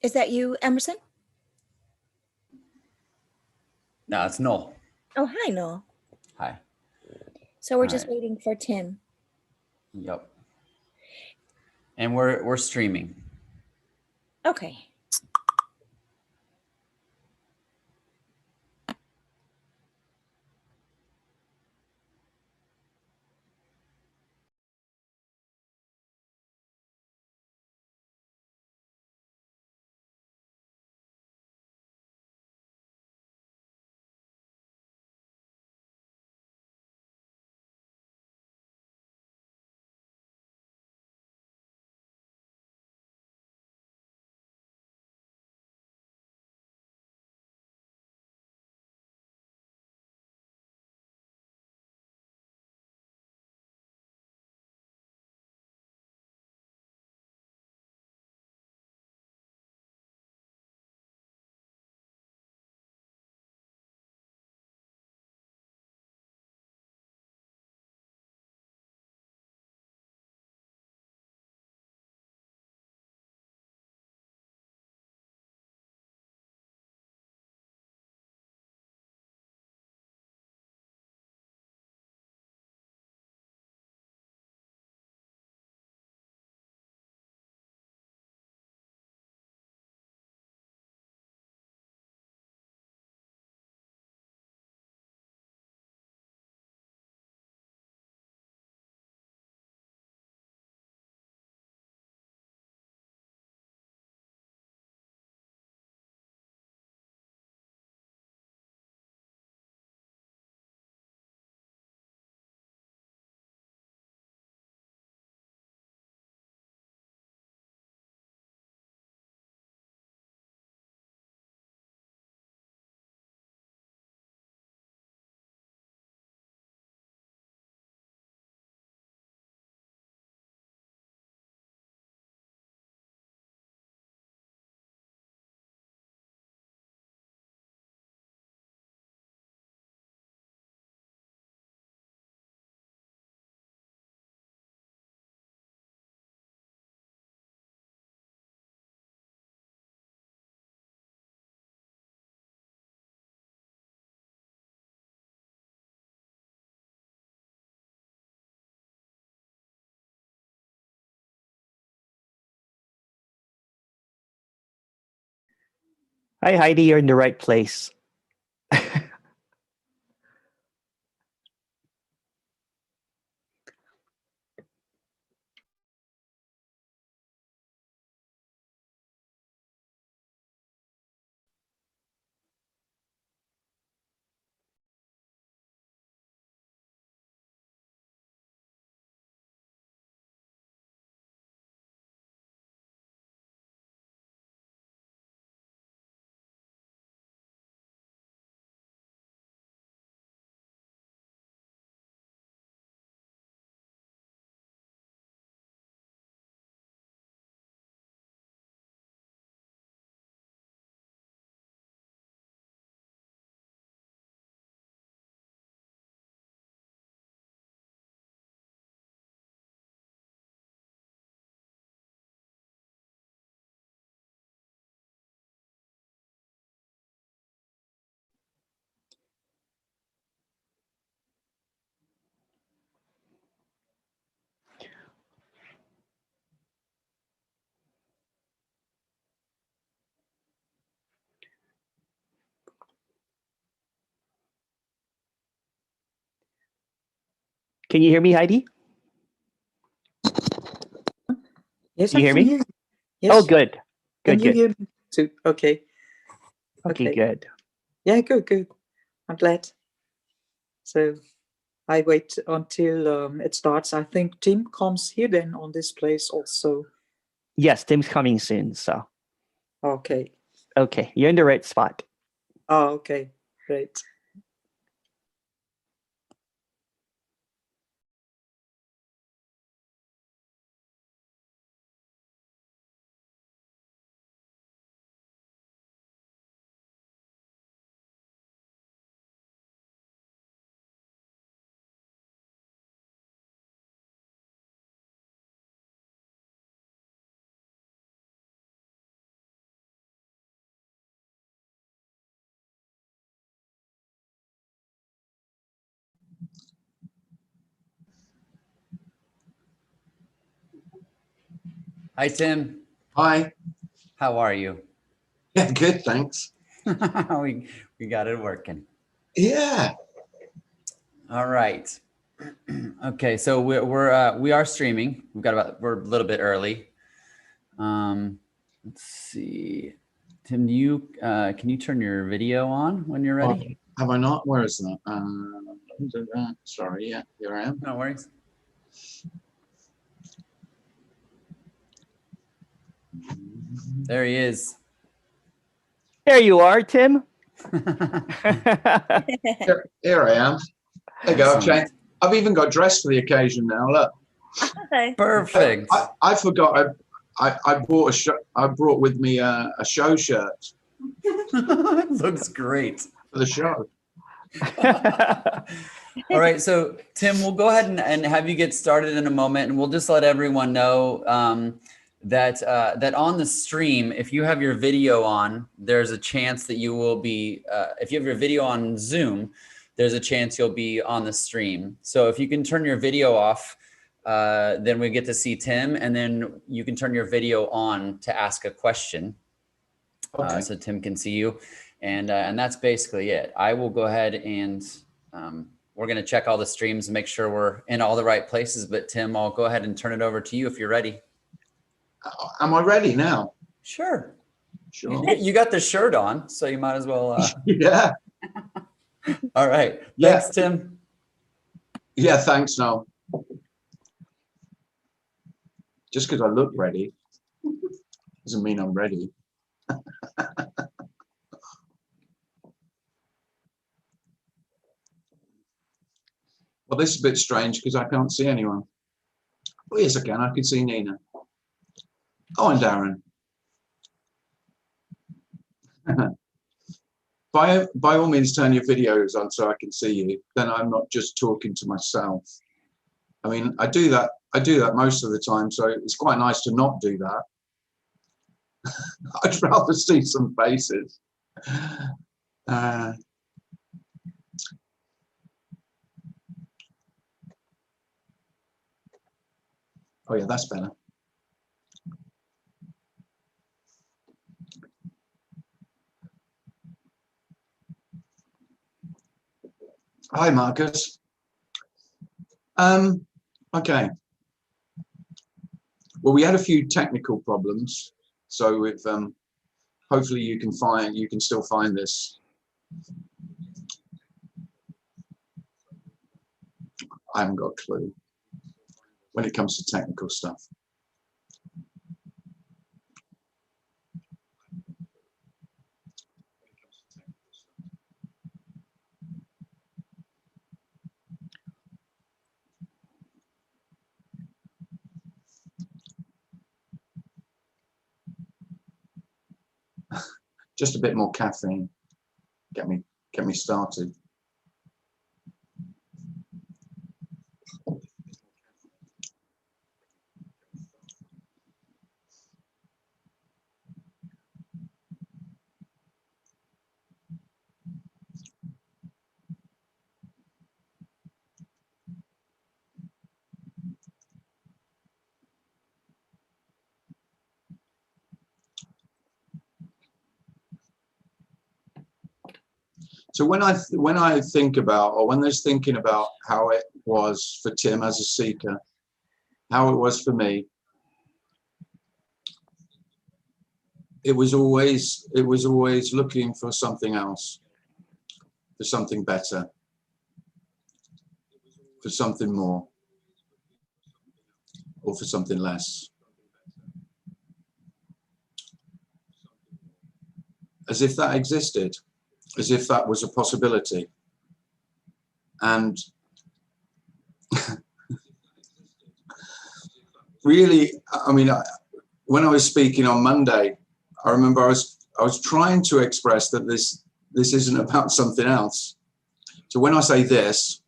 Is that you, Emerson? No, it's Noel. Oh, hi, Noel. Hi. So we're All just right. waiting for Tim. Yep. And we're streaming. Okay. Hi, Heidi. You're in the right place. Can you hear me, Heidi? Yes, You I hear can me? hear you. Oh, Yes. good. Can Good, you good. hear me too? Okay. Okay, Okay. good. Yeah, good, good. I'm glad. So I wait until it starts. I think Tim comes here then on this place also. Yes, Tim's coming soon. So, Okay. okay, you're in the right spot. Oh, okay. Great. Hi, Tim. Hi. How are you? Yeah, good, thanks. we got it working. Yeah. All right. Okay, so we are streaming. We're a little bit early. Let's see. Tim, can you turn your video on when you're ready? Have I not? Where is that? Sorry, yeah, here I am. No worries. There he is. There you are, Tim. Here I am. There you go. Excellent. I've even got dressed for the occasion now. Look. Hi. Perfect. I forgot. I brought with me a show shirt Looks great. for the show. All right, so Tim, we'll go ahead and have you get started in a moment, and we'll just let everyone know that on the stream, if you have your video on, there's a chance that you will be, if you have your video on Zoom, there's a chance you'll be on the stream. So if you can turn your video off, then we get to see Tim, and then you can turn your video on to ask a question. Okay. So Tim can see you, and that's basically it. I will go ahead and we're going to check all the streams and make sure we're in all the right places. But Tim, I'll go ahead and turn it over to you if you're ready. Am I ready now? Sure. Sure. You got the shirt on, so you might as well. Yeah. All right. Yeah. Thanks, Tim. Yeah. Thanks, Noel. Just because I look ready doesn't mean I'm ready. Well, this is a bit strange because I can't see anyone. Oh, yes, I can. I can see Nina. Oh, and Darren. By all means, turn your videos on so I can see you. Then I'm not just talking to myself. I mean, I do that most of the time, so it's quite nice to not do that. I'd rather see some faces. Oh yeah, that's better. Hi, Marcus. Okay. Well, we had a few technical problems, so if hopefully you can still find this. I haven't got a clue when it comes to technical stuff. Just a bit more caffeine. Get me started. So when I think about, or when there's thinking about how it was for Tim as a seeker, how it was for me, it was always looking for something else, for something better, for something more, or for something less. As if that existed, as if that was a possibility. And really, I mean, when I was speaking on Monday, I remember I was trying to express that this isn't about something else. So when I say this,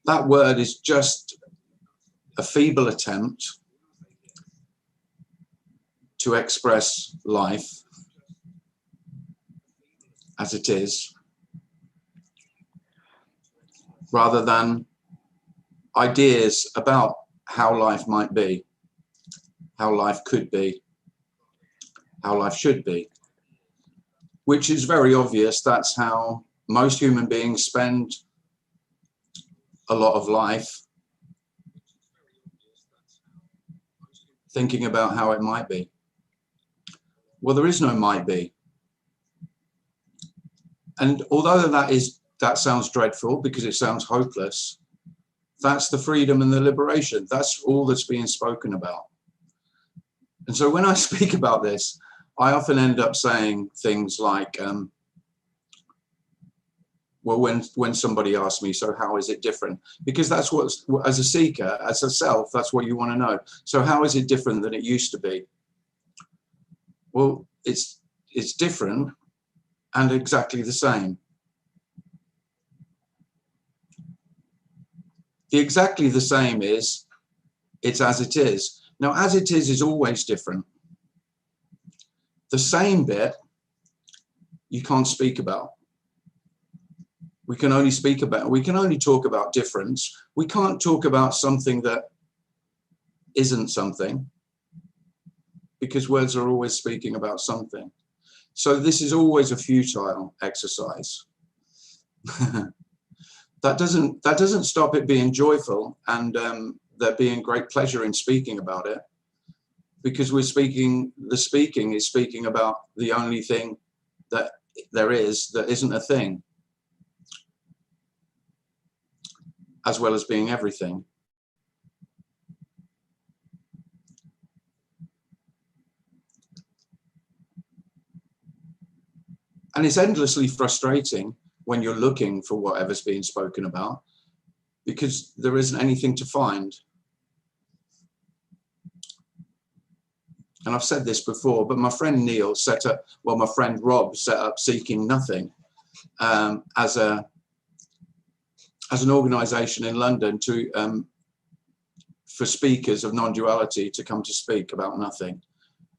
that word is just a feeble attempt to express life as it is, rather than ideas about how life might be. how life could be, how life should be, which is very obvious. That's how most human beings spend a lot of life, thinking about how it might be. Well, there is no might be. And although that sounds dreadful because it sounds hopeless, that's the freedom and the liberation. That's all that's being spoken about. And so when I speak about this, I often end up saying things like, well, when somebody asks me, so how is it different? Because that's what, as a seeker, as a self, that's what you want to know. So how is it different than it used to be? Well, it's different and exactly the same. The exactly the same is, it's as it is. Now, as it is always different. The same bit, you can't speak about. We can only talk about difference. We can't talk about something that isn't something, because words are always speaking about something. So this is always a futile exercise. That doesn't stop it being joyful and there being great pleasure in speaking about it, because the speaking is speaking about the only thing that there is that isn't a thing, as well as being everything. And it's endlessly frustrating when you're looking for whatever's being spoken about, because there isn't anything to find. And I've said this before, but my friend Neil my friend Rob set up Seeking Nothing as an organization in London for speakers of non-duality to come to speak about nothing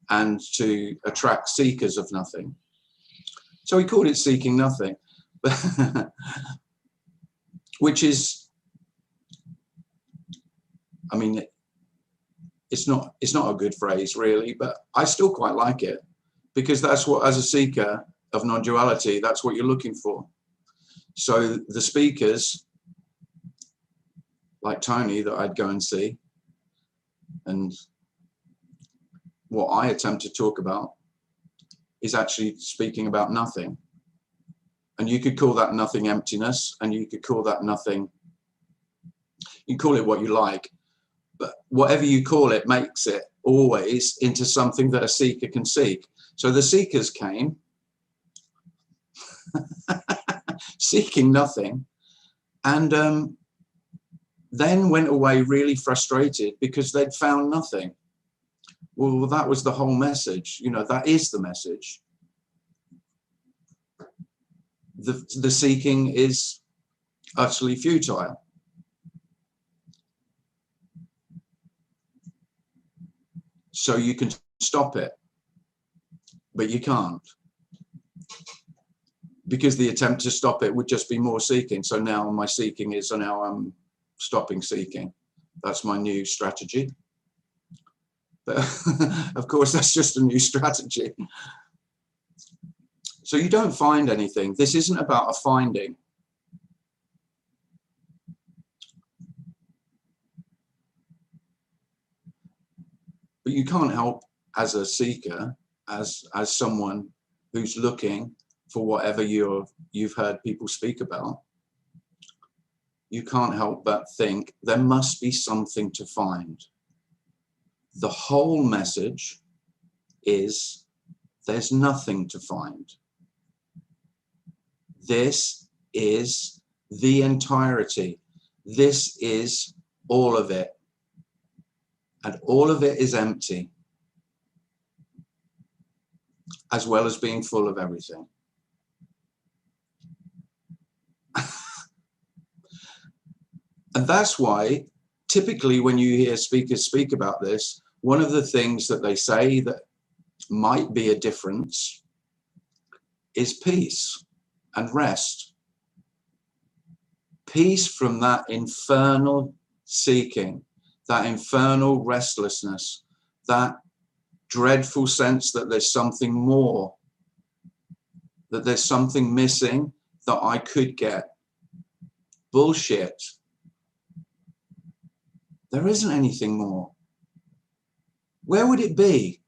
and to attract seekers of nothing. So he called it Seeking Nothing, which is, I mean, it's not a good phrase really, but I still quite like it, because that's what, as a seeker of non-duality, that's what you're looking for. So the speakers like Tony that I'd go and see, and what I attempt to talk about is actually speaking about nothing. And you could call that nothing emptiness, and you could call that nothing, you call it what you like, but whatever you call it makes it always into something that a seeker can seek. So the seekers came seeking nothing, and then went away really frustrated because they'd found nothing. Well, that was the whole message. You know, that is the message. The seeking is utterly futile. So you can stop it, but you can't, because the attempt to stop it would just be more seeking. So now my seeking is, so now I'm stopping seeking. That's my new strategy. But of course, that's just a new strategy. So you don't find anything. This isn't about a finding. But you can't help, as a seeker, as someone who's looking for whatever you've heard people speak about, you can't help but think there must be something to find. The whole message is there's nothing to find. This is the entirety. This is all of it. And all of it is empty, as well as being full of everything. And that's why typically when you hear speakers speak about this, one of the things that they say that might be a difference is peace and rest. Peace from that infernal seeking, that infernal restlessness, that dreadful sense that there's something more, that there's something missing that I could get. Bullshit. There isn't anything more. Where would it be?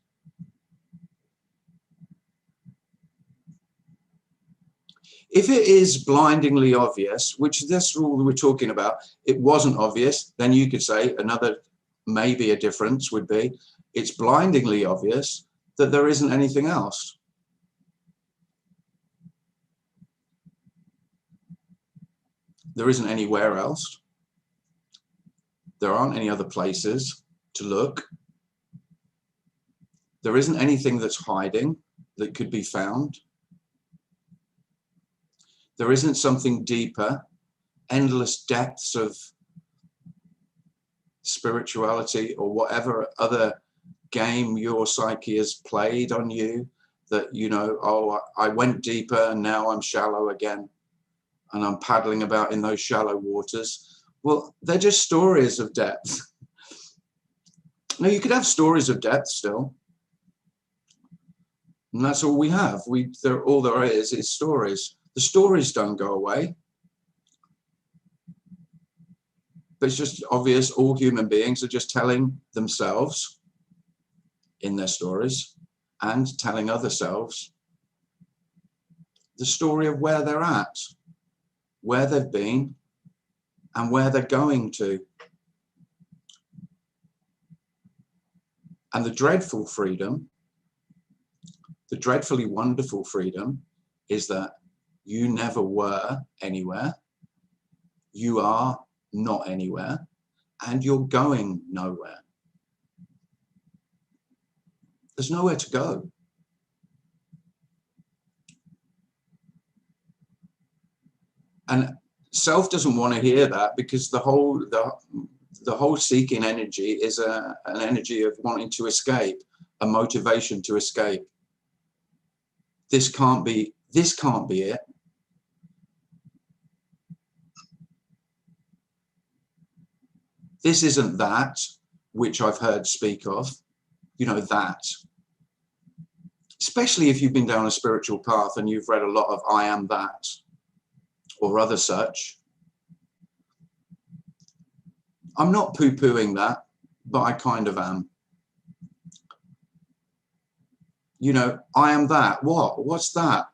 If it is blindingly obvious, which this rule we're talking about, it wasn't obvious, then you could say another, maybe a difference would be, it's blindingly obvious that there isn't anything else. There isn't anywhere else. There aren't any other places to look. There isn't anything that's hiding that could be found. There isn't something deeper, endless depths of spirituality or whatever other game your psyche has played on you that, you know, oh, I went deeper and now I'm shallow again and I'm paddling about in those shallow waters. Well, they're just stories of depth. No, you could have stories of depth still. And that's all we have. All there is stories. The stories don't go away. But it's just obvious all human beings are just telling themselves in their stories and telling other selves the story of where they're at, where they've been, and where they're going to. And the dreadful freedom, the dreadfully wonderful freedom, is that you never were anywhere, you are not anywhere, and you're going nowhere. There's nowhere to go. And self doesn't want to hear that, because the whole seeking energy is an energy of wanting to escape, a motivation to escape. This can't be it. This isn't that which I've heard speak of, you know, that. Especially if you've been down a spiritual path and you've read a lot of I am that or other such. I'm not poo-pooing that, but I kind of am. You know, I am that. What? What's that?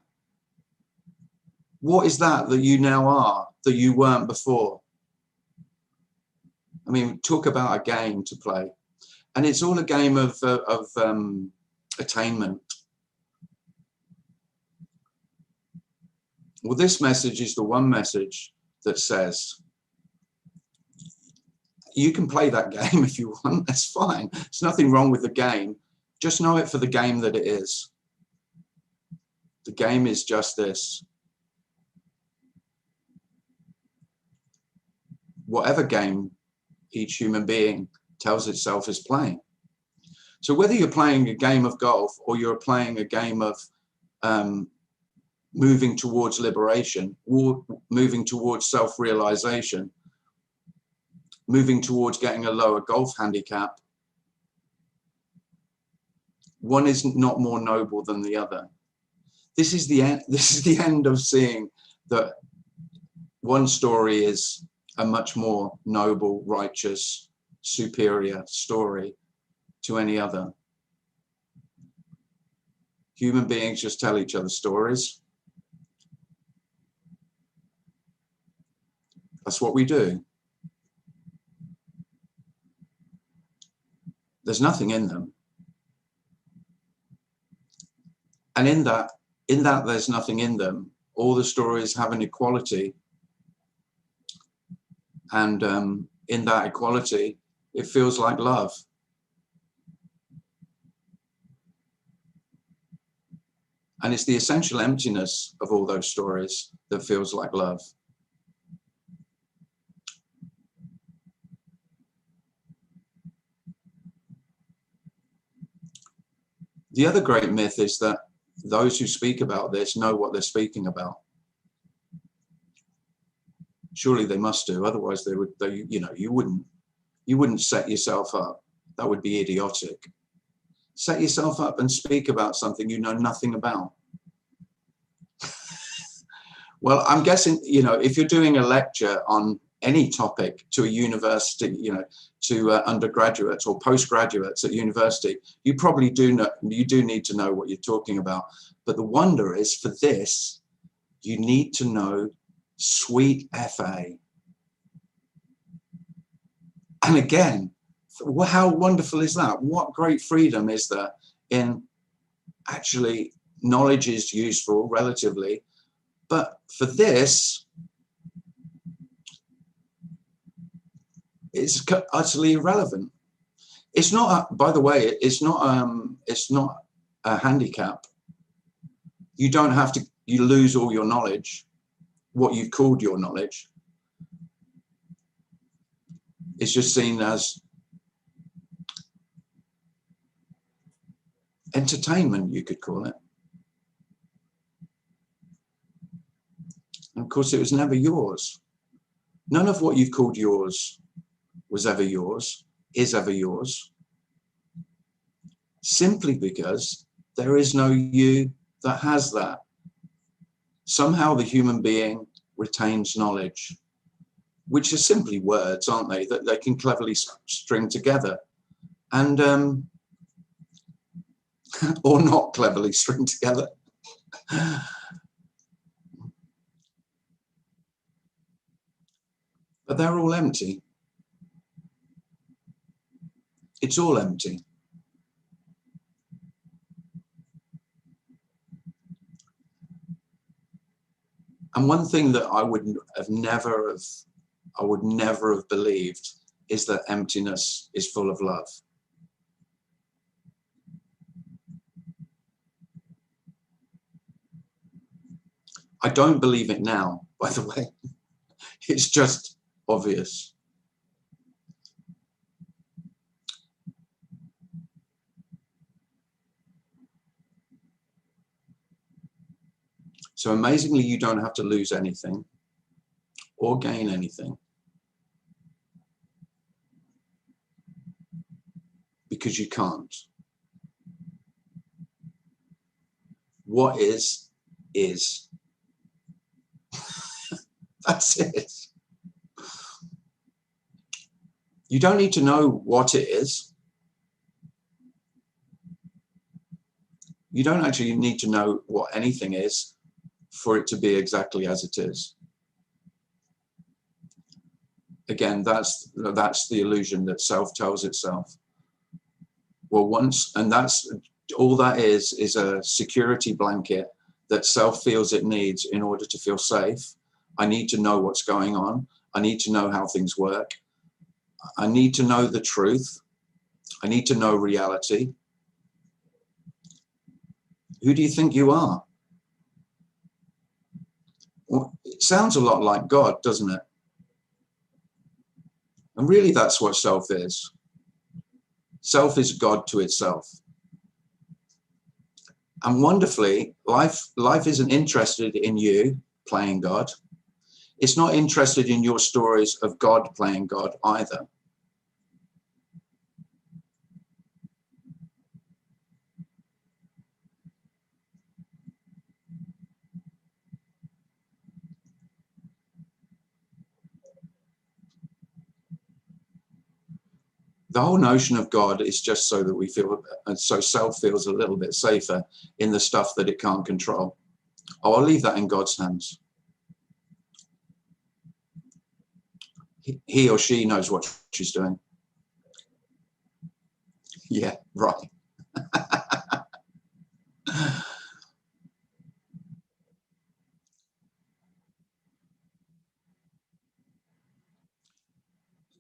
What is that you now are that you weren't before? I mean, talk about a game to play. And it's all a game of attainment. Well, this message is the one message that says, you can play that game if you want, that's fine. There's nothing wrong with the game. Just know it for the game that it is. The game is just this. Whatever game each human being tells itself is playing. So whether you're playing a game of golf or you're playing a game of moving towards liberation, or moving towards self-realization, moving towards getting a lower golf handicap, one is not more noble than the other. This is the end. This is the end of seeing that one story is a much more noble, righteous, superior story to any other. Human beings just tell each other stories. That's what we do. There's nothing in them. And in that there's nothing in them, all the stories have an equality. And in that equality, it feels like love. And it's the essential emptiness of all those stories that feels like love. The other great myth is that those who speak about this know what they're speaking about. Surely they must do, otherwise you wouldn't set yourself up. That would be idiotic. Set yourself up and speak about something you know nothing about. Well, I'm guessing, you know, if you're doing a lecture on any topic to a university, you know, to undergraduates or postgraduates at university, you probably do know, you do need to know what you're talking about. But the wonder is, for this, you need to know sweet FA. And again, how wonderful is that? What great freedom is there in actually knowledge is useful relatively, but for this, it's utterly irrelevant. It's not, by the way, it's not a handicap. You don't have to, you lose all your knowledge, what you've called your knowledge. It's just seen as entertainment, you could call it. And of course, it was never yours. None of what you've called yours was ever yours, is ever yours, simply because there is no you that has that. Somehow the human being retains knowledge, which are simply words, aren't they, that they can cleverly string together, and or not cleverly string together. But they're all empty. It's all empty. And one thing that I would never have believed is that emptiness is full of love. I don't believe it now, by the way. It's just obvious. So amazingly, you don't have to lose anything or gain anything, because you can't. What is, is. That's it. You don't need to know what it is. You don't actually need to know what anything is for it to be exactly as it is. Again, that's the illusion that self tells itself. Well, once, and that's all that is a security blanket that self feels it needs in order to feel safe. I need to know what's going on. I need to know how things work. I need to know the truth. I need to know reality. Who do you think you are? Well, it sounds a lot like God, doesn't it? And really, that's what self is. Self is God to itself. And wonderfully, life isn't interested in you playing God. It's not interested in your stories of God playing God either. The whole notion of God is just so that we feel, and so self feels a little bit safer in the stuff that it can't control. Oh, I'll leave that in God's hands. He or she knows what she's doing. Yeah, right.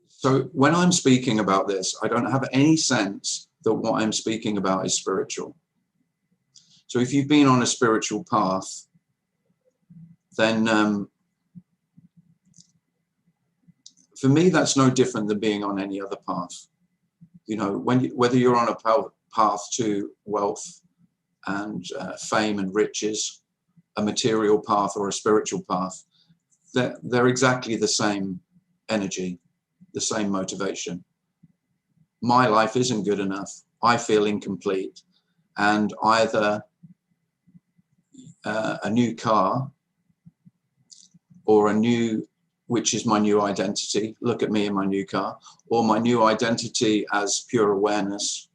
So when I'm speaking about this, I don't have any sense that what I'm speaking about is spiritual. So if you've been on a spiritual path, then for me, that's no different than being on any other path. You know, whether you're on a path to wealth and fame and riches, a material path or a spiritual path, they're exactly the same energy, the same motivation. My life isn't good enough. I feel incomplete, and either a new car or which is my new identity, look at me in my new car, or my new identity as pure awareness,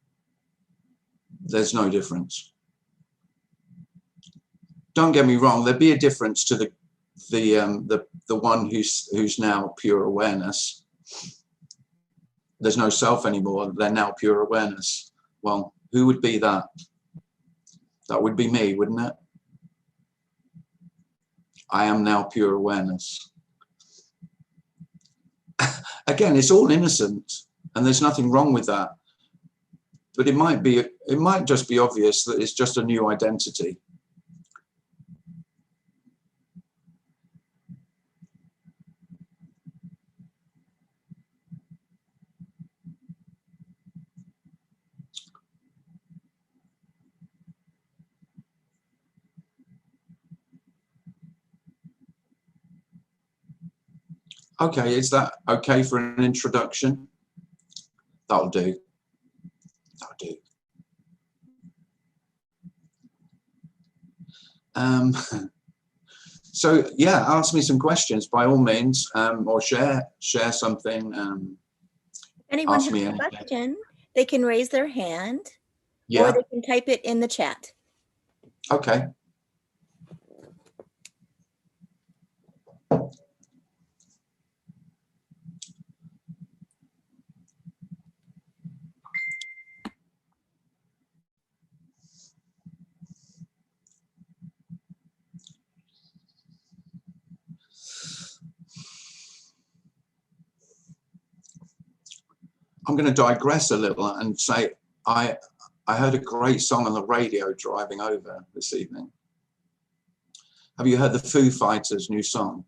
there's no difference. Don't get me wrong, there'd be a difference to the one who's now pure awareness. There's no self anymore, they're now pure awareness. Well, who would be that? That would be me, wouldn't it? I am now pure awareness. Again, it's all innocent, and there's nothing wrong with that. But it might just be obvious that it's just a new identity. Okay, is that okay for an introduction? That'll do. That'll do. So yeah, ask me some questions by all means, or share something. If anyone Ask has me a anything. question, they can raise their hand or Yeah. they can type it in the chat. Okay. I'm going to digress a little and say I heard a great song on the radio driving over this evening. Have you heard the Foo Fighters' new song?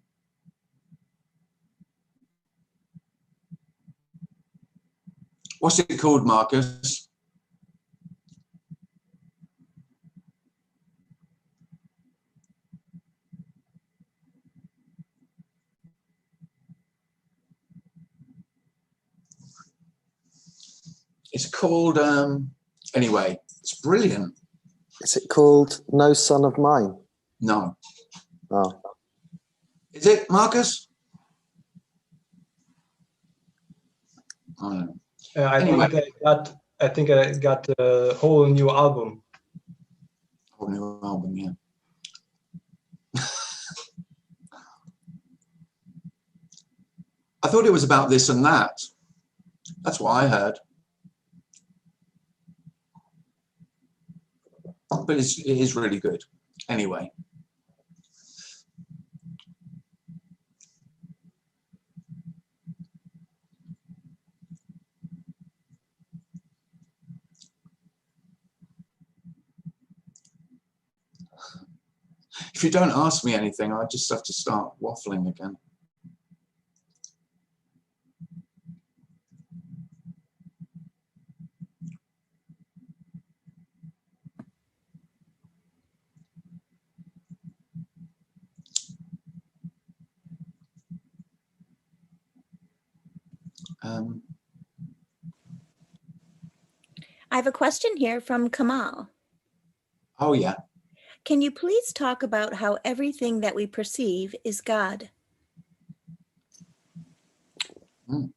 What's it called, Marcus? It's called, anyway, it's brilliant. Is it called No Son of Mine? No. Oh. Is it, Marcus? I don't know. Anyway. I think I got a whole new album. Whole new album, yeah. I thought it was about this and that. That's what I heard. But it is really good. Anyway. If you don't ask me anything, I just have to start waffling again. I have a question here from Kamal. Oh, yeah. Can you please talk about how everything that we perceive is God? Mm.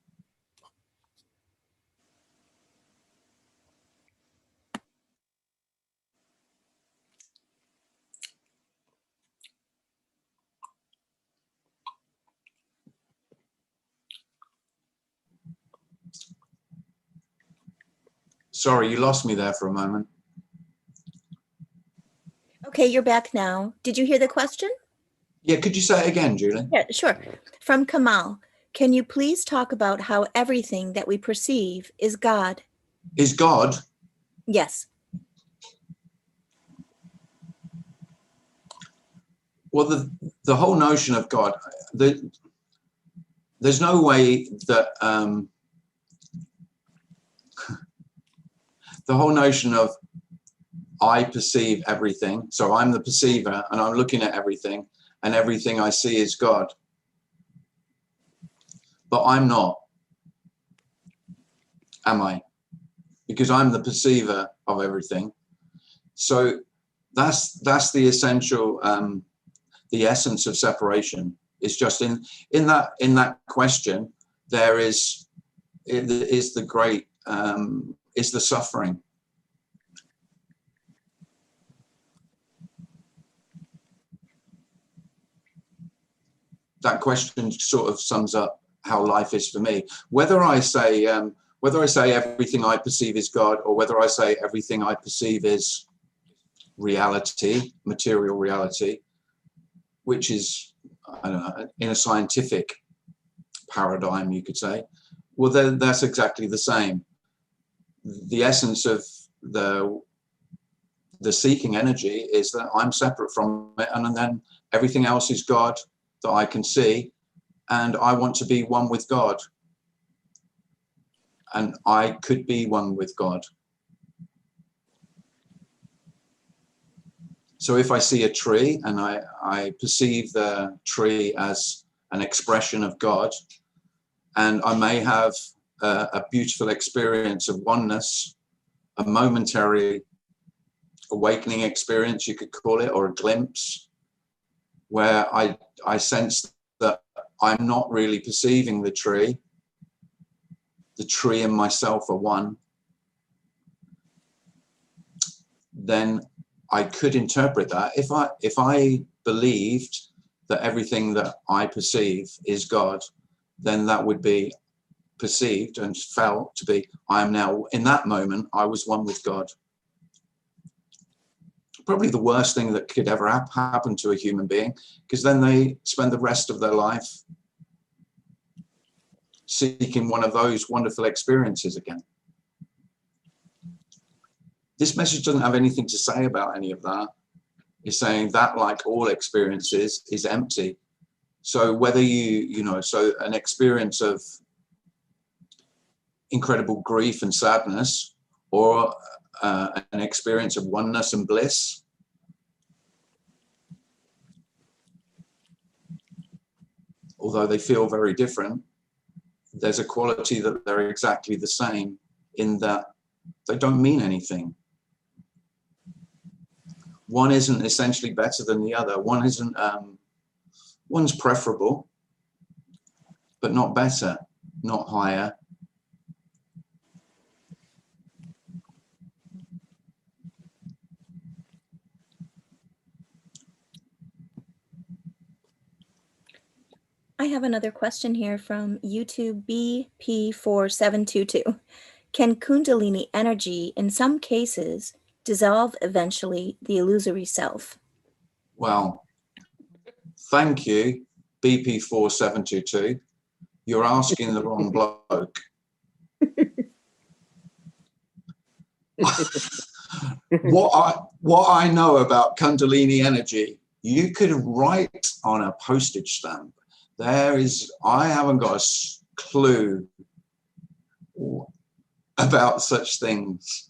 Sorry, you lost me there for a moment. Okay, you're back now. Did you hear the question? Yeah, could you say it again, Julie? Yeah, sure. From Kamal, can you please talk about how everything that we perceive is God? Is God? Yes. Well, the whole notion of God, there's no way that the whole notion of I perceive everything. So I'm the perceiver and I'm looking at everything and everything I see is God. But I'm not. Am I? because I'm the perceiver of everything. So that's the essential, the essence of separation. Is just in that question there is the great is the suffering. That question sort of sums up how life is for me. Whether I say everything I perceive is God, or whether I say everything I perceive is reality, material reality, which is, I don't know, in a scientific paradigm, you could say, well, then that's exactly the same. The essence of the seeking energy is that I'm separate from it, and then everything else is God that I can see, and I want to be one with God, and I could be one with God. So if I see a tree and I perceive the tree as an expression of God, and I may have a beautiful experience of oneness, a momentary awakening experience, you could call it, or a glimpse, where I sense that I'm not really perceiving the tree and myself are one, then I could interpret that. If I believed that everything that I perceive is God, then that would be perceived and felt to be, I am now, in that moment, I was one with God. Probably the worst thing that could ever happen to a human being, because then they spend the rest of their life seeking one of those wonderful experiences again. This message doesn't have anything to say about any of that. It's saying that, like all experiences, is empty. So whether so an experience of incredible grief and sadness, or an experience of oneness and bliss, although they feel very different, there's a quality that they're exactly the same, in that they don't mean anything. One isn't essentially better than the other. One isn't, one's preferable, but not better, not higher. I have another question here from YouTube BP4722. Can Kundalini energy, in some cases, dissolve eventually the illusory self? Well, thank you, BP4722. You're asking the wrong bloke. What I know about Kundalini energy, you could write on a postage stamp. I haven't got a clue about such things.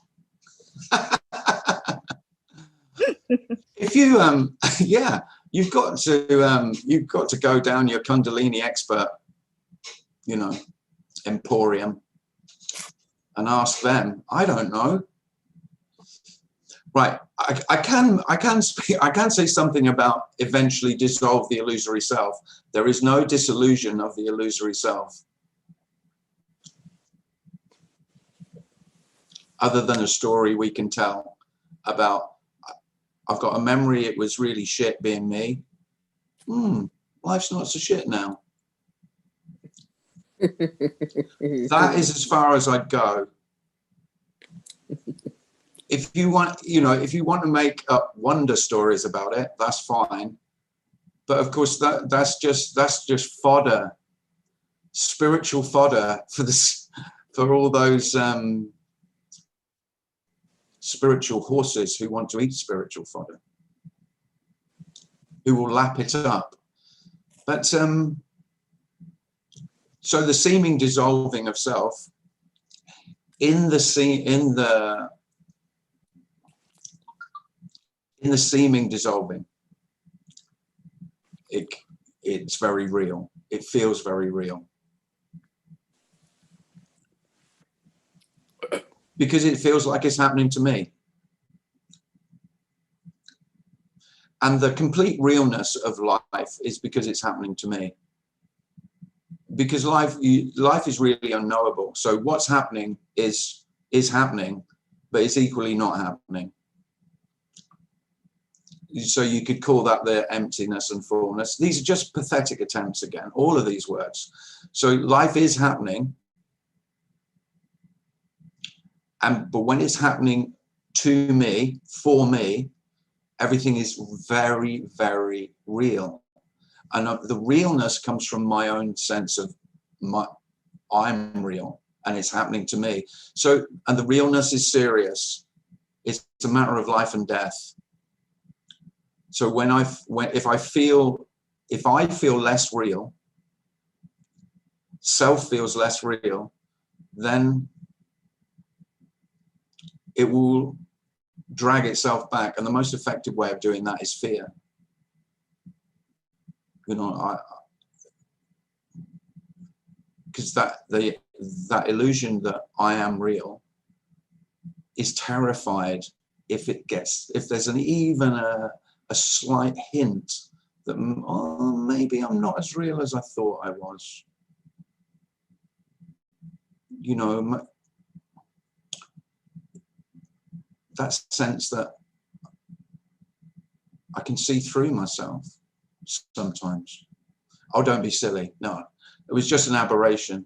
If you yeah, you've got to go down your Kundalini expert, emporium, and ask them. I don't know. Right, I can say something about eventually dissolve the illusory self. There is no dissolution of the illusory self, other than a story we can tell about. I've got a memory, it was really shit being me. Life's not so shit now. That is as far as I'd go. If you want to make up wonder stories about it, that's fine. But of course, that's just fodder, spiritual fodder for all those spiritual horses who want to eat spiritual fodder, who will lap it up. But so the seeming dissolving of self, in the seeming dissolving, it's very real. It feels very real. because it feels like it's happening to me. And the complete realness of life is because it's happening to me. Because life is really unknowable. So what's happening is happening, but it's equally not happening. So you could call that the emptiness and fullness. These are just pathetic attempts again, all of these words. So life is happening. But when it's happening to me, for me, everything is very, very real. And the realness comes from my own sense of I'm real and it's happening to me. So, and the realness is serious. It's a matter of life and death. So if I feel less real, self feels less real, then it will drag itself back. And the most effective way of doing that is fear. You know, because that illusion that I am real is terrified if there's even a slight hint that, oh, maybe I'm not as real as I thought I was. You know, that sense that I can see through myself sometimes. Oh, don't be silly. No, it was just an aberration.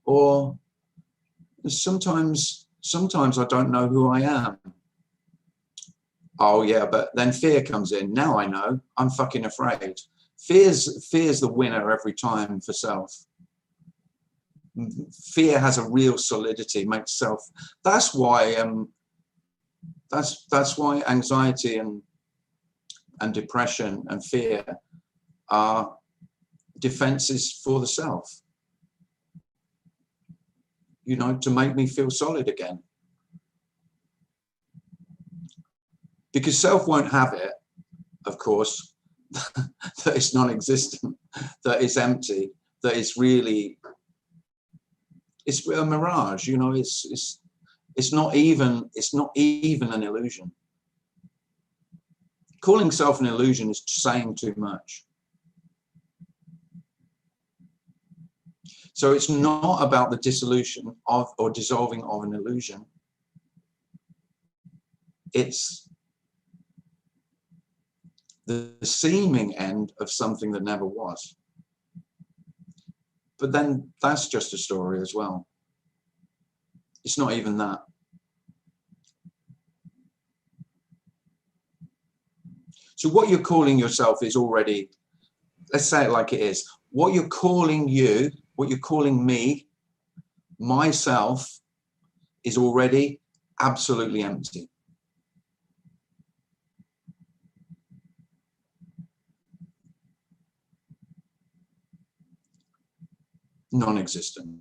Or sometimes I don't know who I am. Oh yeah, but then fear comes in. Now I know. I'm fucking afraid. Fear's the winner every time for self. Fear has a real solidity, makes self. That's why anxiety and depression and fear are defenses for the self. You know, to make me feel solid again. Because self won't have it, of course, that it's non-existent, that it's empty, that it's really, it's a mirage, you know, it's not even an illusion. Calling self an illusion is saying too much. So it's not about the dissolution of or dissolving of an illusion. It's the seeming end of something that never was. But then that's just a story as well. It's not even that. So what you're calling yourself is already, let's say it like it is. What you're calling you, what you're calling me, myself, is already absolutely empty. Non-existent.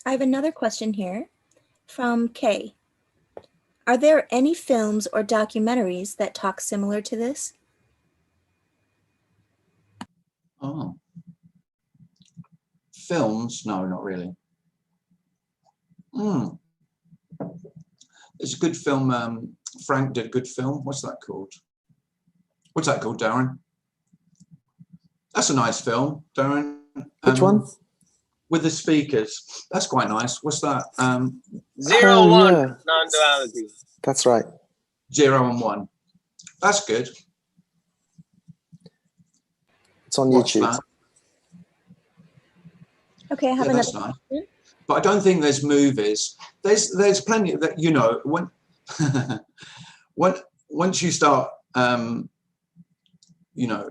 I have another question here from Kay. Are there any films or documentaries that talk similar to this? Oh. Films? No, not really. It's a good film. Frank did a good film. What's that called? What's that called, Darren? That's a nice film, Darren. Which one? With the speakers. That's quite nice. What's that? 0 1 yeah. non-duality. That's right. 0 and 1. That's good. It's on Watch YouTube. that. Okay, I have Yeah, another that's nice. question. But I don't think there's movies. There's plenty that, you know, when once you start you know,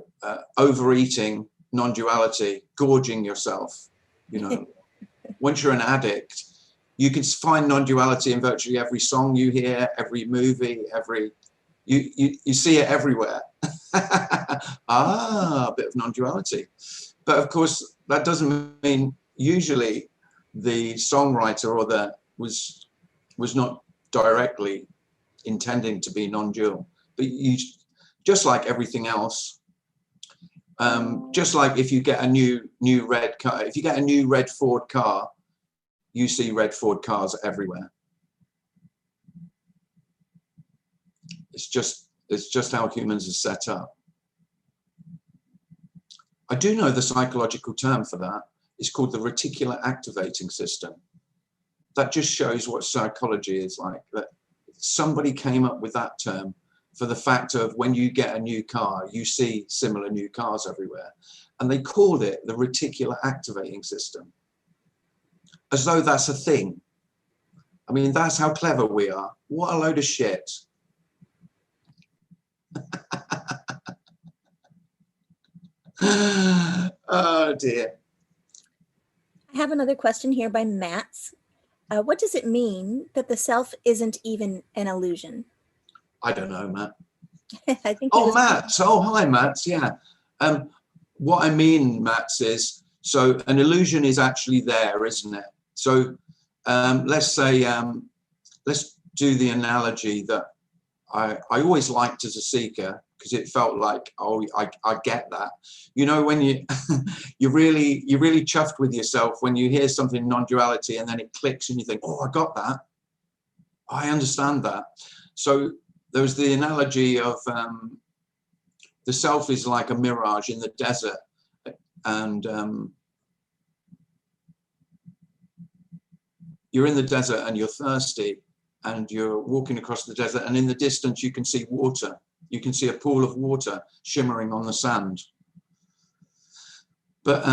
overeating, non-duality, gorging yourself, you know, once you're an addict, you can find non-duality in virtually every song you hear, every movie, you see it everywhere. A bit of non-duality. But of course, that doesn't mean usually the songwriter or was not directly intending to be non-dual. But you, just like everything else, Just like if you get a new red car, if you get a new red Ford car, you see red Ford cars everywhere. It's just how humans are set up. I do know the psychological term for that. It's called the reticular activating system. That just shows what psychology is like. That somebody came up with that term for the fact of when you get a new car, you see similar new cars everywhere. And they called it the reticular activating system, as though that's a thing. I mean, that's how clever we are. What a load of shit. Oh dear. I have another question here by Mats. What does it mean that the self isn't even an illusion? I don't know, Matt. I think. Oh, Mats. Oh, hi, Mats. Yeah. What I mean, Mats, is so an illusion is actually there, isn't it? So let's say, let's do the analogy that I always liked as a seeker, because it felt like, oh, I get that. You know, when you you're really chuffed with yourself when you hear something non-duality and then it clicks and you think, oh, I got that. I understand that. So there was the analogy of the self is like a mirage in the desert, and you're in the desert and you're thirsty and you're walking across the desert, and in the distance you can see water. You can see a pool of water shimmering on the sand. But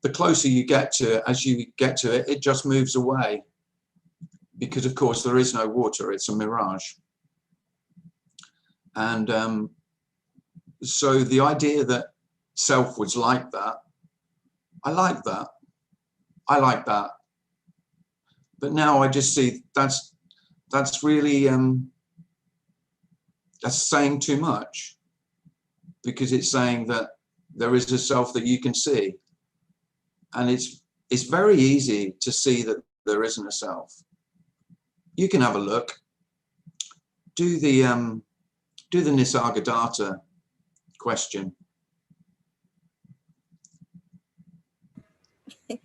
the closer you get to it, as you get to it, it just moves away, because of course there is no water, it's a mirage. And so the idea that self was like that, I like that. I like that. But now I just see that's really, that's saying too much, because it's saying that there is a self that you can see. And it's very easy to see that there isn't a self. You can have a look. Do the Nisargadatta question.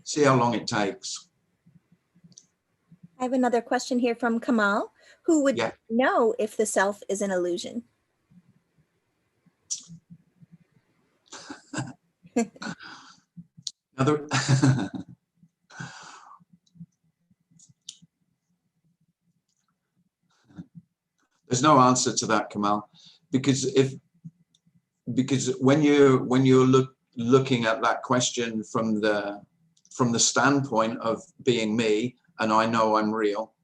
See how long it takes. I have another question here from Kamal, who would Yeah. know if the self is an illusion. Another. There's no answer to that, Kamal, because when you're looking at that question from the standpoint of being me, and I know I'm real,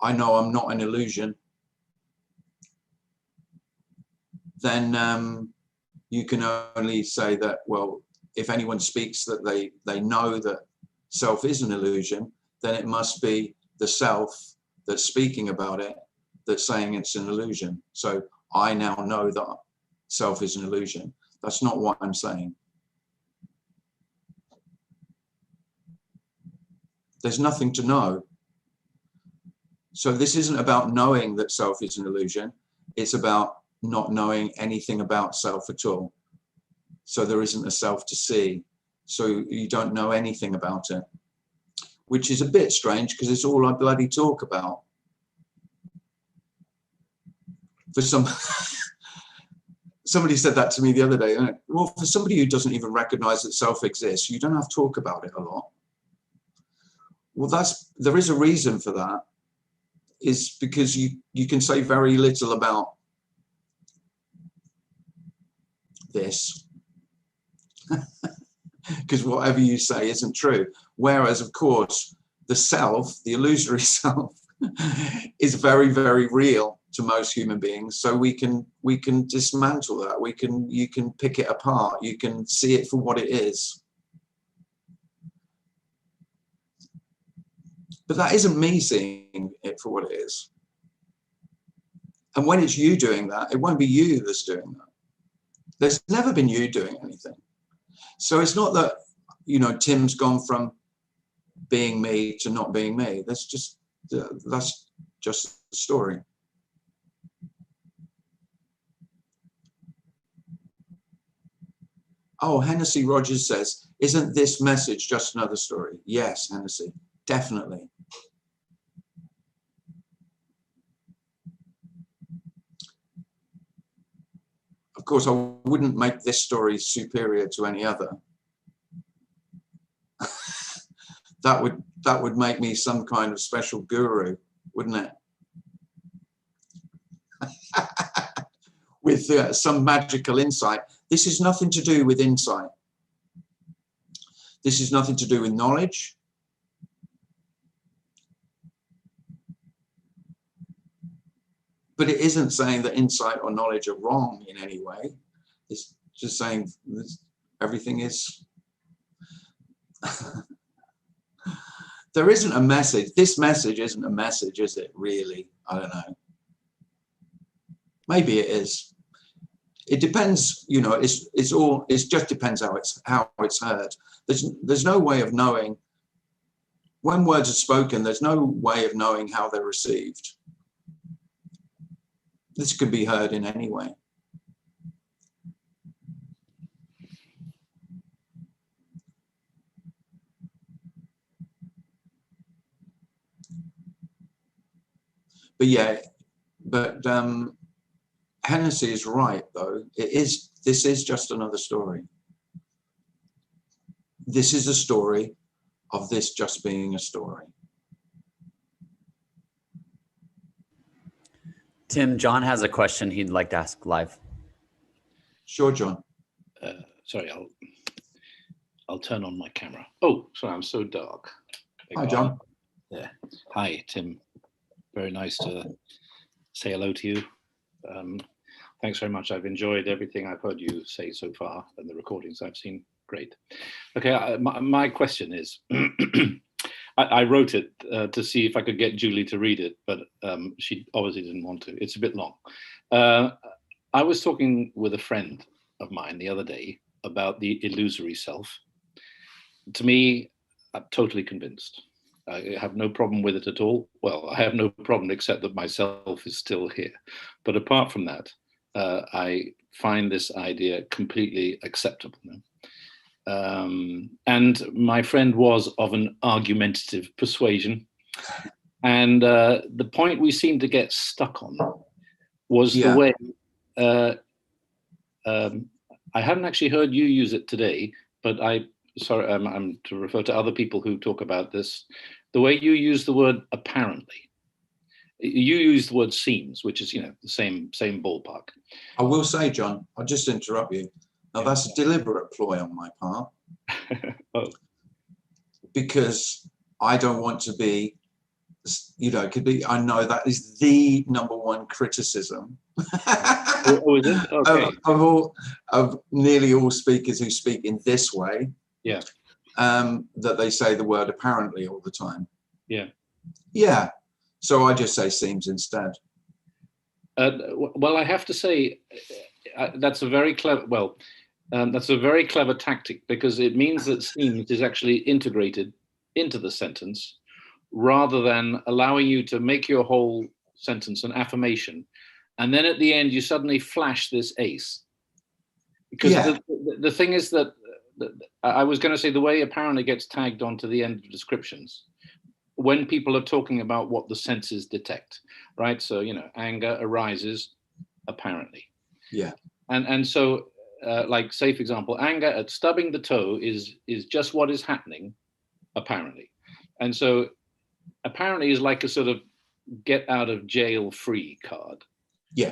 I know I'm not an illusion, then you can only say that, well, if anyone speaks that they know that self is an illusion, then it must be the self that's speaking about it that's saying it's an illusion. So I now know that self is an illusion. That's not what I'm saying. There's nothing to know. So this isn't about knowing that self is an illusion. It's about not knowing anything about self at all. So there isn't a self to see. So you don't know anything about it, which is a bit strange because it's all I bloody talk about. For somebody said that to me the other day. Well, for somebody who doesn't even recognize that self exists, you don't have to talk about it a lot. Well, there is a reason for that, is because you can say very little about this, because whatever you say isn't true. Whereas, of course, the self, the illusory self, is very, very real to most human beings. So we can dismantle that. You can pick it apart. You can see it for what it is. But that isn't me seeing it for what it is. And when it's you doing that, it won't be you that's doing that. There's never been you doing anything. So it's not that, you know, Tim's gone from being me to not being me. That's just the story. Oh, Hennessy Rogers says, isn't this message just another story? Yes, Hennessy, definitely. Of course, I wouldn't make this story superior to any other. That would make me some kind of special guru, wouldn't it? With some magical insight. This is nothing to do with insight. This is nothing to do with knowledge. But it isn't saying that insight or knowledge are wrong in any way. It's just saying everything is... There isn't a message. This message isn't a message, is it, really? I don't know. Maybe it is. It depends, you know, it just depends how it's heard. There's no way of knowing. When words are spoken, there's no way of knowing how they're received. This could be heard in any way. But yeah, Hennessy is right, though. This is just another story. This is a story of this just being a story. Tim, John has a question he'd like to ask live. Sure, John. Sorry, I'll turn on my camera. Oh, sorry, I'm so dark. Hi, John. Yeah. Hi, Tim. Very nice to say hello to you. Thanks very much. I've enjoyed everything I've heard you say so far and the recordings I've seen. Great. Okay, my question is, I wrote it to see if I could get Julie to read it, but she obviously didn't want to. It's a bit long. I was talking with a friend of mine the other day about the illusory self. To me, I'm totally convinced. I have no problem with it at all. Well, I have no problem except that myself is still here. But apart from that, I find this idea completely acceptable. And my friend was of an argumentative persuasion. And the point we seemed to get stuck on was the way, I haven't actually heard you use it today, but I'm to refer to other people who talk about this, the way you use the word apparently. You use the word seems, which is, you know, the same ballpark. I will say, John, I'll just interrupt you. Now, that's a deliberate ploy on my part. Oh. Because I don't want to be, you know, it could be, I know that is the #1 criticism Oh, is it? Okay. of nearly all speakers who speak in this way. Yeah. That they say the word apparently all the time. Yeah. Yeah. So I just say seems instead. Well, I have to say, that's a very clever, that's a very clever tactic, because it means that seems is actually integrated into the sentence rather than allowing you to make your whole sentence an affirmation. And then at the end, you suddenly flash this ace. Because the thing is that, I was going to say, the way apparently gets tagged onto the end of descriptions when people are talking about what the senses detect, right? So, you know, anger arises apparently. Yeah. And so, like, say, for example, anger at stubbing the toe is just what is happening, apparently. And so apparently is like a sort of get out of jail free card,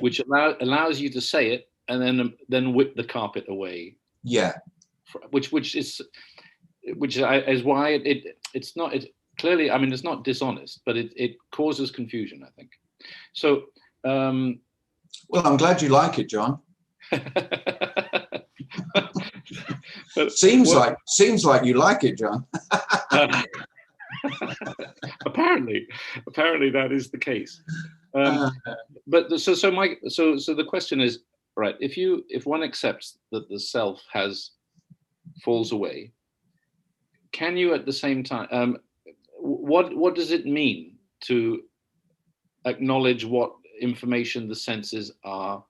which allows you to say it and then whip the carpet away. Yeah. Which is why it's not, clearly, I mean, it's not dishonest, but it causes confusion, I think. So, well, I'm glad you like it, John. Seems like you like it, John. Apparently that is the case. But so the question is, right? If one accepts that the self falls away, can you at the same time, what does it mean to acknowledge what information the senses are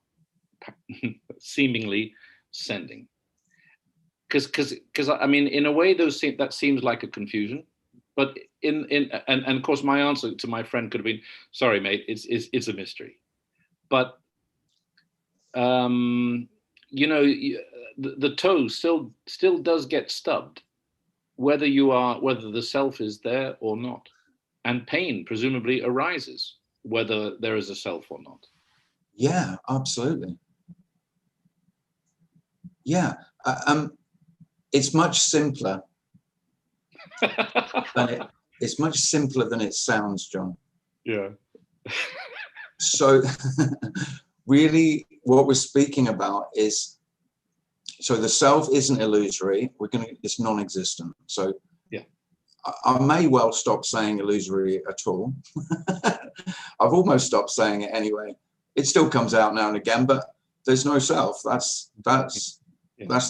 seemingly sending? because I mean, in a way, that seems like a confusion, but and of course, my answer to my friend could have been, "Sorry, mate, it's a mystery," but you know, the toe still does get stubbed, whether the self is there or not, and pain presumably arises whether there is a self or not. Yeah, absolutely. Yeah, it's much simpler than it's much simpler than it sounds, John. Yeah. So really what we're speaking about is, so the self isn't illusory, it's non-existent. So yeah, I may well stop saying illusory at all. I've almost stopped saying it anyway. It still comes out now and again, but there's no self. That's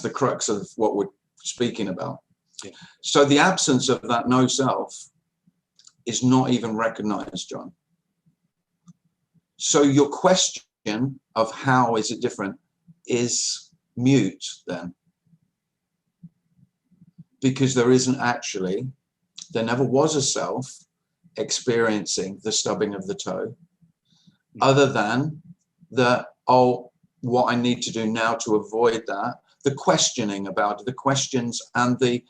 the crux of what we're speaking about. Yeah. So the absence of that no self is not even recognized, John. So your question of how is it different is mute then, because there never was a self experiencing the stubbing of the toe, other than what I need to do now to avoid that, the questioning about it, the questions and the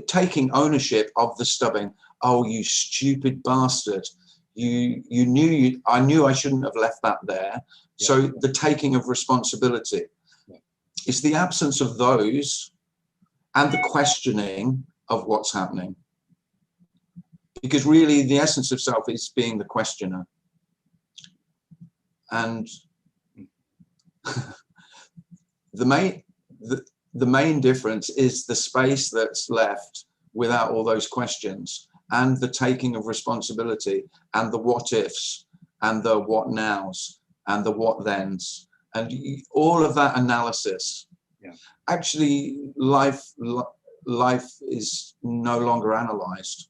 taking ownership of the stubbing. Oh, you stupid bastard. I knew I shouldn't have left that there. Yeah. So the taking of responsibility. Yeah. It's the absence of those and the questioning of what's happening. Because really the essence of self is being the questioner. And the main difference is the space that's left without all those questions, and the taking of responsibility, and the what ifs, and the what nows, and the what thens, and all of that analysis. Yeah. Actually, life is no longer analyzed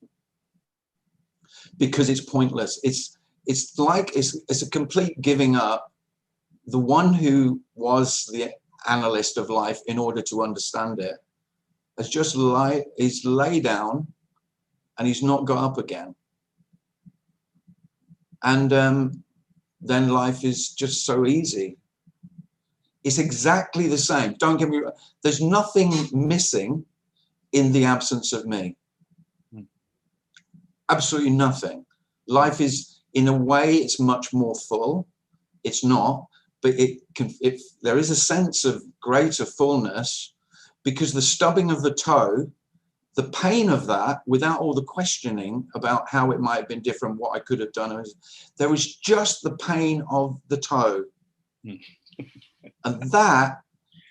because it's pointless. It's a complete giving up. The one who was the analyst of life in order to understand it has just lay down, and he's not got up again. And then life is just so easy. It's exactly the same. Don't get me wrong. There's nothing missing in the absence of me. Absolutely nothing. Life is, in a way, it's much more full. It's not, but there is a sense of greater fullness, because the stubbing of the toe, the pain of that, without all the questioning about how it might have been different, what I could have done, there was just the pain of the toe. And that,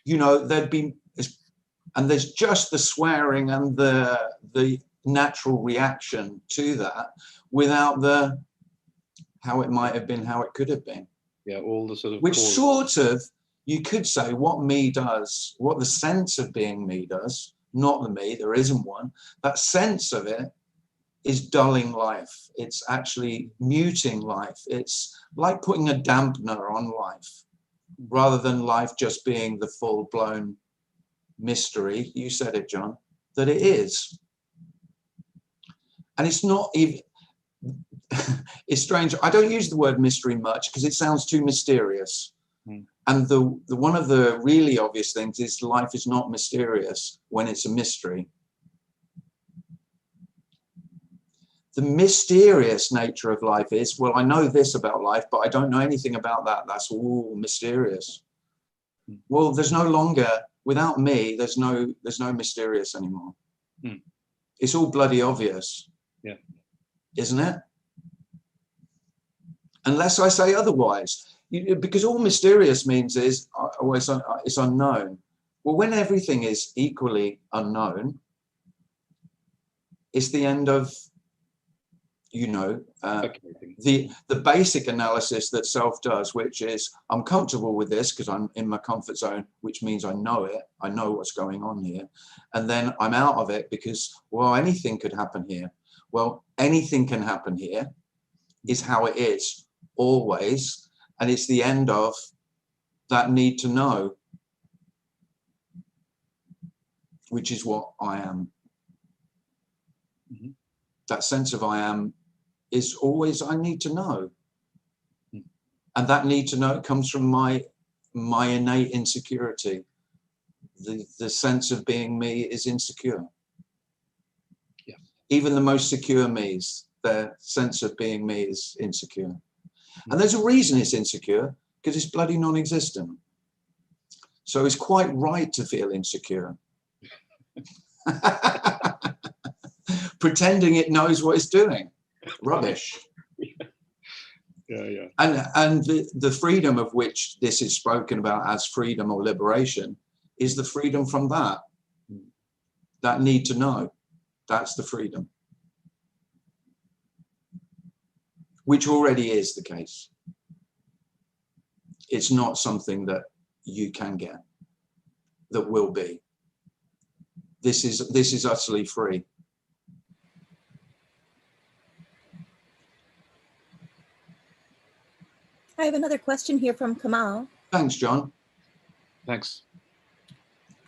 there's just the swearing and the natural reaction to that, without the how it might have been, how it could have been. Yeah, all the sort of... Which sort of, you could say, what me does, what the sense of being me does, not the me, there isn't one. That sense of it is dulling life. It's actually muting life. It's like putting a dampener on life, rather than life just being the full-blown mystery. You said it, John, that it is. And it's not even, it's strange. I don't use the word mystery much because it sounds too mysterious. And the one of the really obvious things is life is not mysterious when it's a mystery. The mysterious nature of life is, well, I know this about life, but I don't know anything about that. That's all mysterious. Well, there's no longer, without me, there's no mysterious anymore. It's all bloody obvious. Yeah. Isn't it? Unless I say otherwise. Because all mysterious means is it's unknown. Well, when everything is equally it's the end of, the basic analysis that self does, which is, I'm comfortable with this because I'm in my comfort zone, which means I know it. I know what's going on here. And then I'm out of it because, well, anything could happen here. Well, anything can happen here is how it is always. And it's the end of that need to know. which is what I am. Mhm. That sense of I am is always, I need to know. And that need to know comes from my innate insecurity. The sense of being me is insecure. Yeah. Even the most secure me's, their sense of being me is insecure. And there's a reason it's insecure, because it's bloody non-existent. So it's quite right to feel insecure. Pretending it knows what it's doing. Rubbish. Yeah. And the freedom of which this is spoken about as freedom or liberation is the freedom from that need to know. That's the freedom, which already is the case. It's not something that you can get, that will be. This is utterly free. I have another question here from Kamal. Thanks, John. Thanks.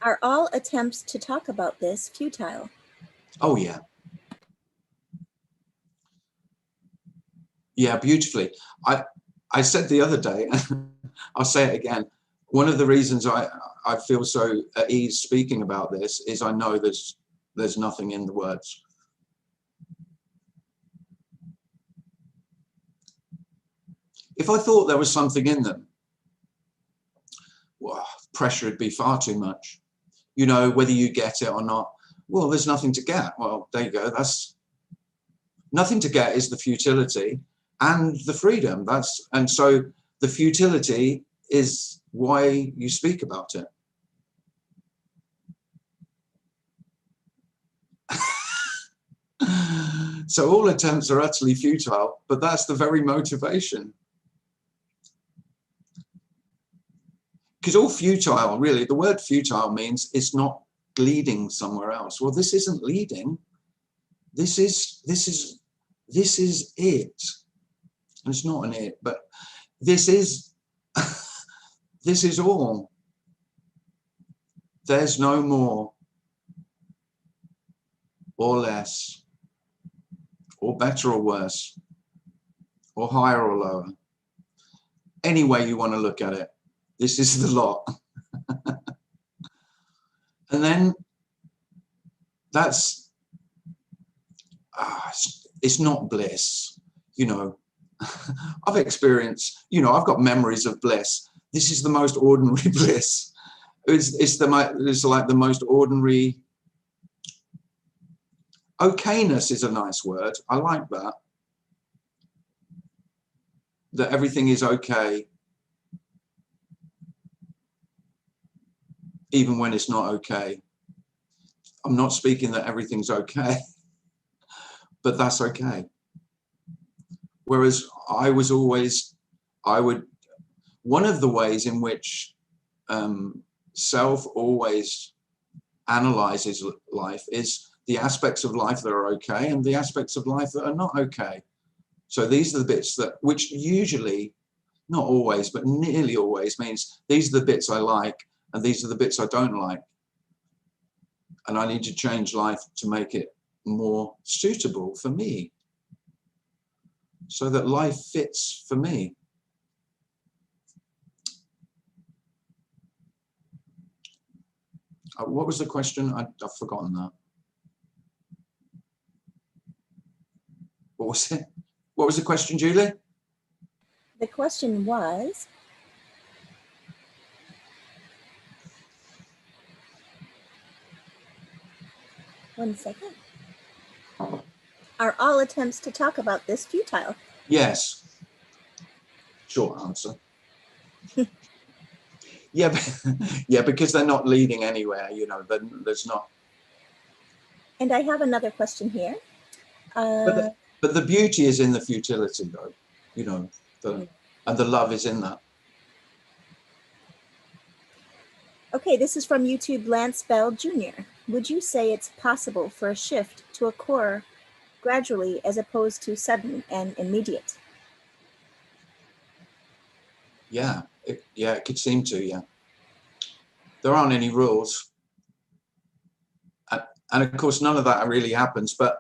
Are all attempts to talk about this futile? Oh, yeah. Yeah, beautifully. I said the other day, I'll say it again, one of the reasons I feel so at ease speaking about this is I know there's nothing in the words. If I thought there was something in them, well, pressure would be far too much. You know, whether you get it or not, well, there's nothing to get. Well, there you go. That's nothing to get is the futility and the freedom. And so the futility is why you speak about it. So all attempts are utterly futile, but that's the very motivation. Because all futile, really, the word futile means it's not leading somewhere else. Well, this isn't leading. This is it. And it's not an it, but this is this is all. There's no more or less or better or worse or higher or lower. Any way you want to look at it, this is the lot. And then that's it's not bliss, you know. I've experienced, you know, I've got memories of bliss. This is the most ordinary bliss. It's like the most ordinary. Okayness is a nice word. I like that. That everything is okay, even when it's not okay. I'm not speaking that everything's okay, but that's okay. Whereas one of the ways in which self always analyzes life is the aspects of life that are okay and the aspects of life that are not okay. So these are the bits which usually, not always, but nearly always means these are the bits I like and these are the bits I don't like. And I need to change life to make it more suitable for me, so that life fits for me. What was the question? I've forgotten that. What was it? What was the question, Julie? The question was, one second. Are all attempts to talk about this futile? Yes. Short answer. Yeah, yeah, because they're not leading anywhere, you know, there's not. And I have another question here. But the beauty is in the futility, though, you know, and the love is in that. Okay, this is from YouTube, Lance Bell Jr. Would you say it's possible for a shift to occur gradually as opposed to sudden and immediate? Yeah, it could seem to, yeah. There aren't any rules. And of course, none of that really happens, but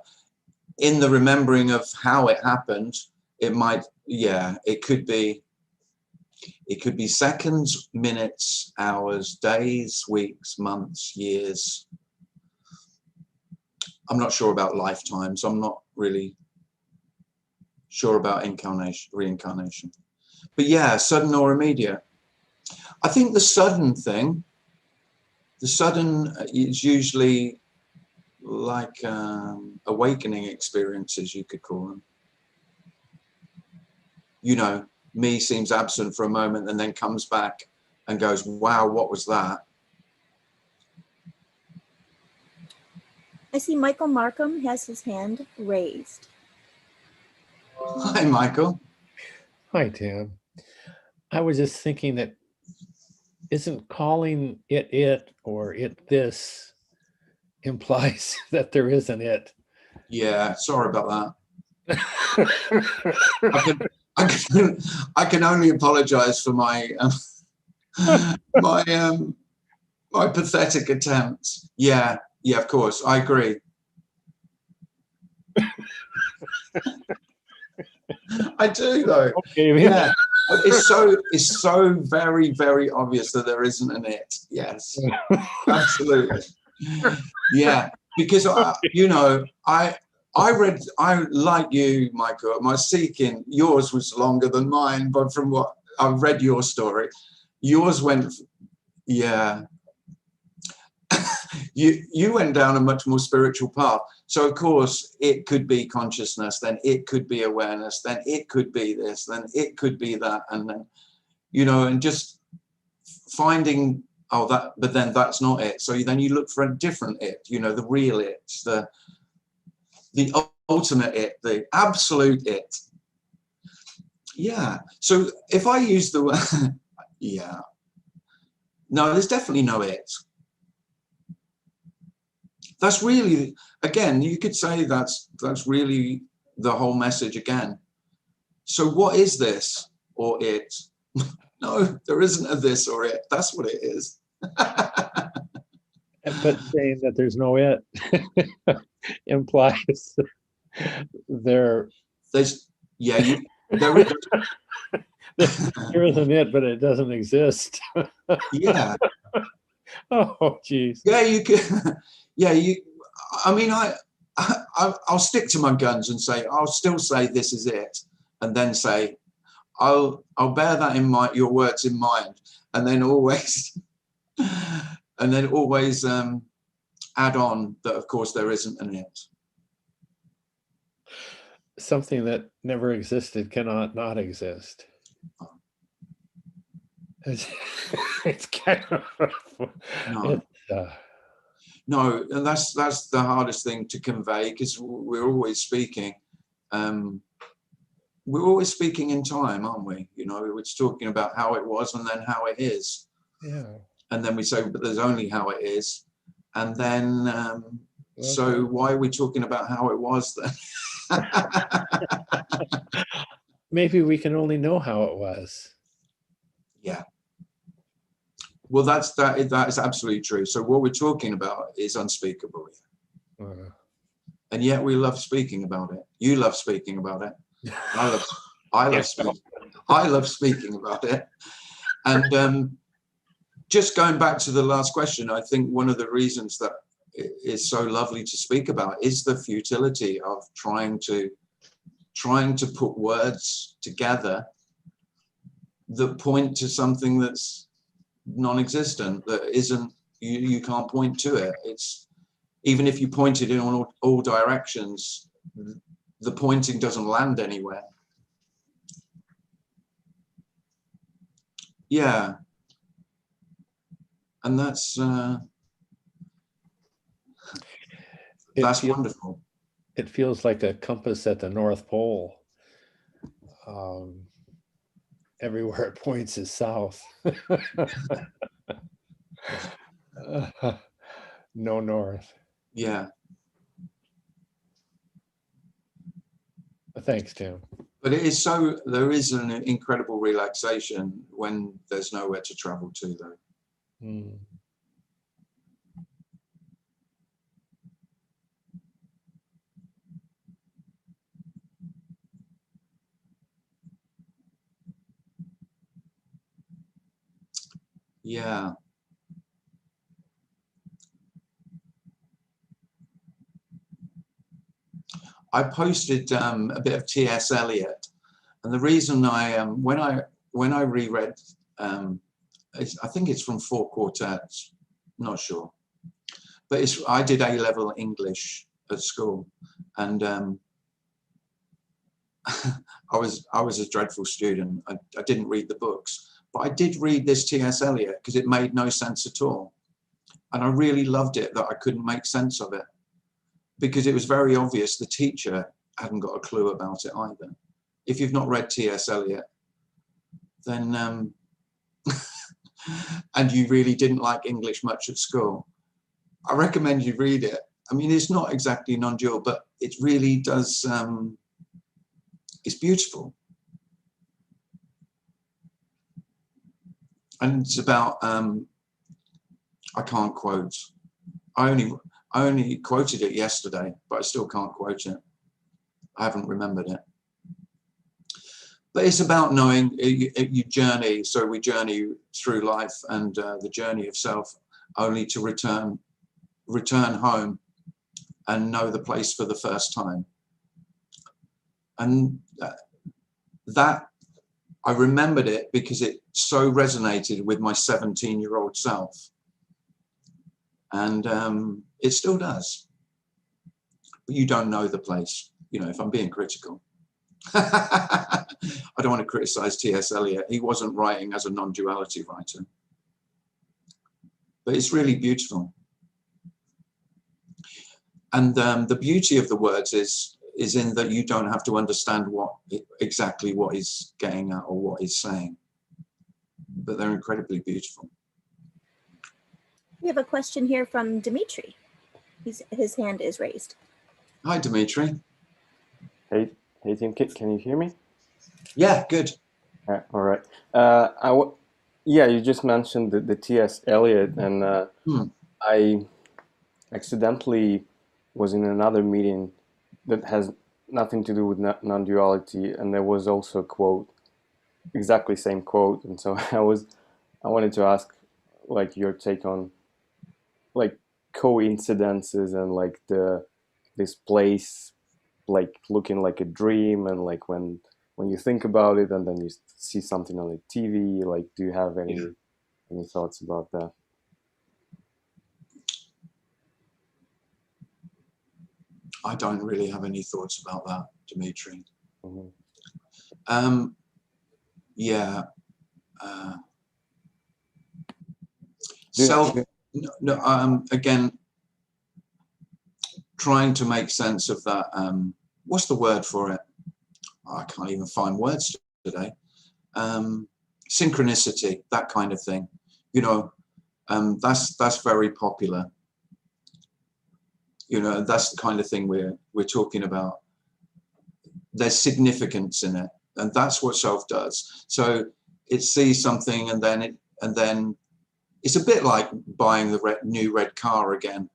in the remembering of how it happened, it might, yeah, it could be seconds, minutes, hours, days, weeks, months, years. I'm not sure about lifetimes. I'm not really sure about reincarnation. But yeah, sudden or immediate. I think the sudden thing, the sudden is usually like awakening experiences, you could call them. You know, me seems absent for a moment and then comes back and goes, wow, what was that? I see Michael Markham has his hand raised. Hi, Michael. Hi, Tim. I was just thinking that isn't calling it or it this implies that there is an it. Yeah, sorry about that. I can only apologize for my my pathetic attempts. Yeah, of course, I agree. I do though. Okay, yeah, it's so very, very obvious that there isn't an it. Yes, absolutely. Yeah, because you know, I like you, Michael. My seeking, yours was longer than mine, but from what I've read your story, yours went, yeah. you went down a much more spiritual path. So of course it could be consciousness, then it could be awareness, then it could be this, then it could be that, and then, you know, and just finding, oh, that, but then that's not it. So then you look for a different it, you know, the real it, the ultimate it, the absolute it. Yeah. So if I use the word, yeah, no, there's definitely no it. That's really, again, you could say that's really the whole message again. So what is this or it? No, there isn't a this or it. That's what it is. But saying that there's no it implies there's yeah, there isn't it, but it doesn't exist. Yeah. Oh, geez. Yeah, you could. Yeah, I mean, I'll stick to my guns and say I'll still say this is it, and then say I'll bear that in mind, your words in mind, and then always add on that of course there isn't an it. Something that never existed cannot not exist. It's kind of No. No, and that's the hardest thing to convey, because we're always speaking. We're always speaking in time, aren't we? You know, we're talking about how it was and then how it is. Yeah. And then we say, but there's only how it is. And then, Okay. So why are we talking about how it was then? Maybe we can only know how it was. Yeah. Well, that is absolutely true. So what we're talking about is unspeakable. And yet we love speaking about it. You love speaking about it. I love speaking about it. And just going back to the last question, I think one of the reasons that it is so lovely to speak about is the futility of trying to put words together that point to something that's non-existent, that isn't, you can't point to it. It's, even if you point it in all directions, the pointing doesn't land anywhere. Yeah. And that's wonderful. It feels like a compass at the North Pole. Everywhere it points is south. No north. Yeah. Thanks, Tim. But it is so, there is an incredible relaxation when there's nowhere to travel to, though. Yeah. I posted a bit of T.S. Eliot, and the reason when I reread, I think it's from Four Quartets, not sure, but I did A-level English at school, and I was a dreadful student. I didn't read the books, but I did read this T.S. Eliot because it made no sense at all, and I really loved it that I couldn't make sense of it, because it was very obvious the teacher hadn't got a clue about it either. If you've not read T.S. Eliot, then and you really didn't like English much at school, I recommend you read it. I mean, it's not exactly non-dual, but it really does, it's beautiful. And it's about, I can't quote, I only quoted it yesterday, but I still can't quote it. I haven't remembered it. But it's about knowing you journey, so we journey through life and the journey of self, only to return home and know the place for the first time. And that, I remembered it because it so resonated with my 17-year-old self. And it still does. But you don't know the place, you know, if I'm being critical. I don't want to criticize T.S. Eliot. He wasn't writing as a non-duality writer. But it's really beautiful. And the beauty of the words is in that you don't have to understand exactly what he's getting at or what he's saying. But they're incredibly beautiful. We have a question here from Dimitri. His hand is raised. Hi, Dimitri. Hey, Tim, can you hear me? Yeah, good. All right. Yeah, you just mentioned the T.S. Eliot, and I accidentally was in another meeting that has nothing to do with non-duality, and there was also a quote, exactly same quote, and so I wanted to ask, like, your take on, like, coincidences and like this place, like looking like a dream, and like when you think about it and then you see something on the TV, like, do you have any thoughts about that? I don't really have any thoughts about that, Dimitri. Yeah. Again, trying to make sense of that. What's the word for it? I can't even find words today. Synchronicity, that kind of thing. You know, that's very popular. You know, that's the kind of thing we're talking about. There's significance in it, and that's what self does. So it sees something, and then it's a bit like buying the new red car again.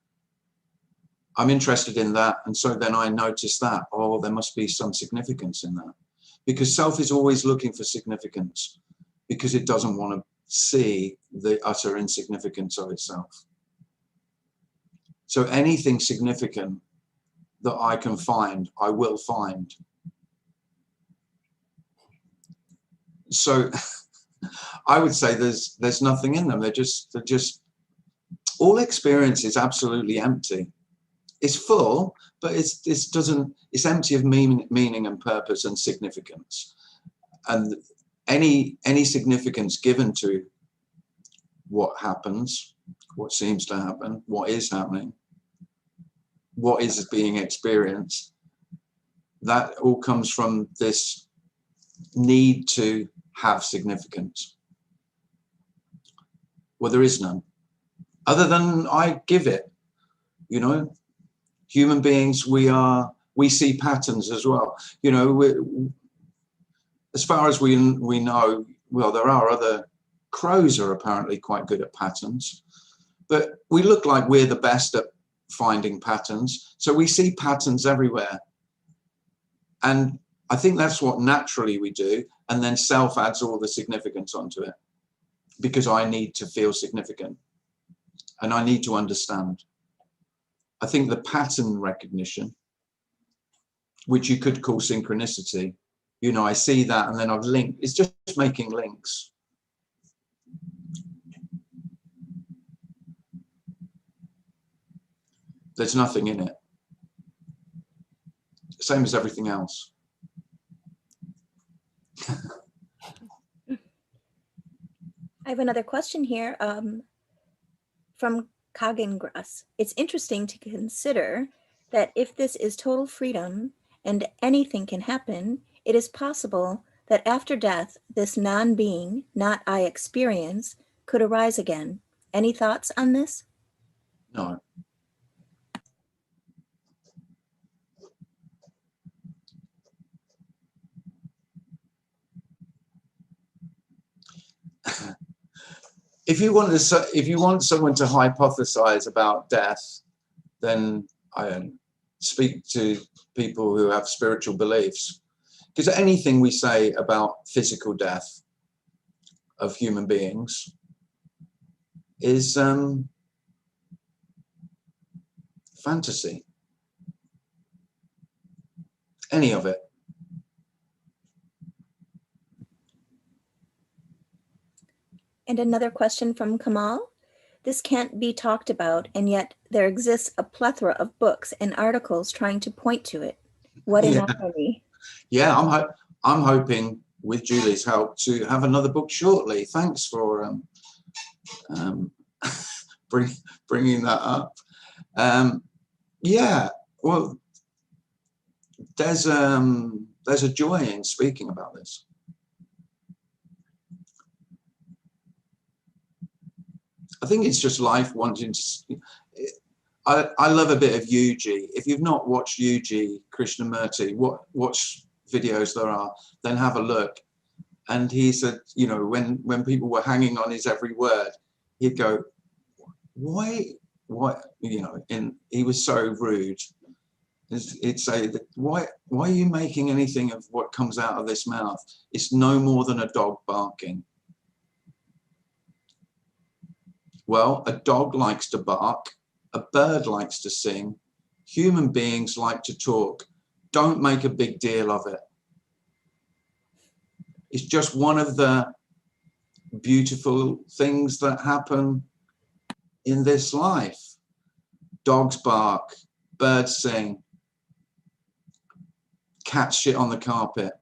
I'm interested in that, and so then I notice that, oh, there must be some significance in that, because self is always looking for significance, because it doesn't want to see the utter insignificance of itself. So anything significant that I can find, I will find. So I would say there's nothing in them. They're just all experience is absolutely empty. It's full, but it's empty of meaning and purpose and significance. And any significance given to what happens, what seems to happen, what is happening, what is being experienced, that all comes from this need to have significance. Well, there is none, other than I give it. You know, human beings, we see patterns as well. You know, as far as we know, well, there are other, crows are apparently quite good at patterns, but we look like we're the best at finding patterns. So we see patterns everywhere. And I think that's what naturally we do. And then self adds all the significance onto it. because I need to feel significant and I need to understand. I think the pattern recognition, which you could call synchronicity, you know, I see that and then I've linked, it's just making links. There's nothing in it. Same as everything else. I have another question here from Kagengras. It's interesting to consider that if this is total freedom and anything can happen, it is possible that after death, this non-being, not I experience, could arise again. Any thoughts on this? No. If you want someone to hypothesize about death, then I speak to people who have spiritual beliefs. Because anything we say about physical death of human beings is fantasy. Any of it. And another question from Kamal. This can't be talked about, and yet there exists a plethora of books and articles trying to point to it. What an irony. Yeah, I'm hoping with Julie's help to have another book shortly. Thanks for bringing that up. Yeah, well, there's a joy in speaking about this. I think it's just life wanting to. I love a bit of Yuji. If you've not watched Yuji Krishnamurti, watch videos there are, then have a look. And he said, you know, when people were hanging on his every word, he'd go, why, you know, and he was so rude. He'd say, that, why are you making anything of what comes out of this mouth? It's no more than a dog barking. Well, a dog likes to bark, a bird likes to sing, human beings like to talk. Don't make a big deal of it. It's just one of the beautiful things that happen in this life. Dogs bark, birds sing, cats shit on the carpet.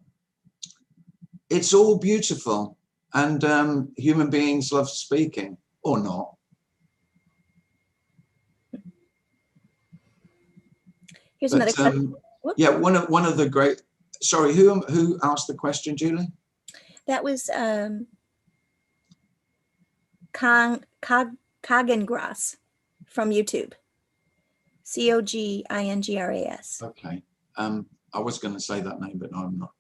It's all beautiful, and human beings love speaking. Or not. Here's another question. Yeah, one of the great. Sorry, who asked the question, Julie? That was Kagengras from YouTube. Cogingras. Okay. I was going to say that name, but no, I'm not.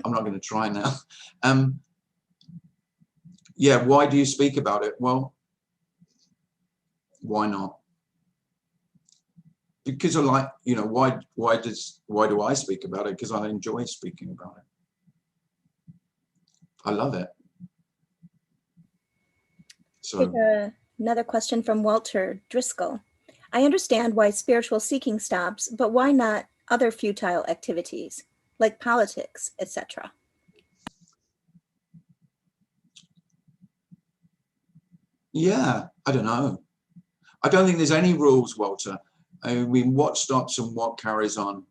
I'm not going to try now. Yeah, why do you speak about it? Well, why not? Because I like, you know, why do I speak about it? Because I enjoy speaking about it. I love it. So here's another question from Walter Driscoll. I understand why spiritual seeking stops, but why not other futile activities like politics, etc.? yeah, I don't know. I don't think there's any rules, Walter. I mean, what stops and what carries on?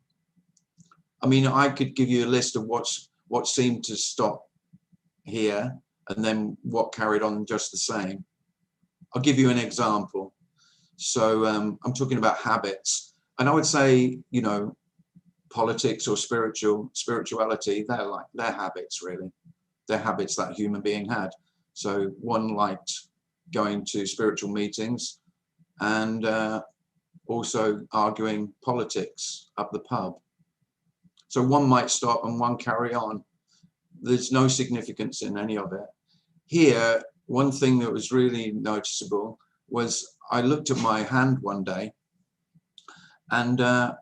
I mean, I could give you a list of what seemed to stop here and then what carried on just the same. I'll give you an example. So I'm talking about habits. And I would say, you know, politics or spirituality, they're habits, really. They're habits that a human being had. So one liked going to spiritual meetings and also arguing politics up the pub. So one might stop and one carry on. There's no significance in any of it. Here, one thing that was really noticeable was I looked at my hand one day and I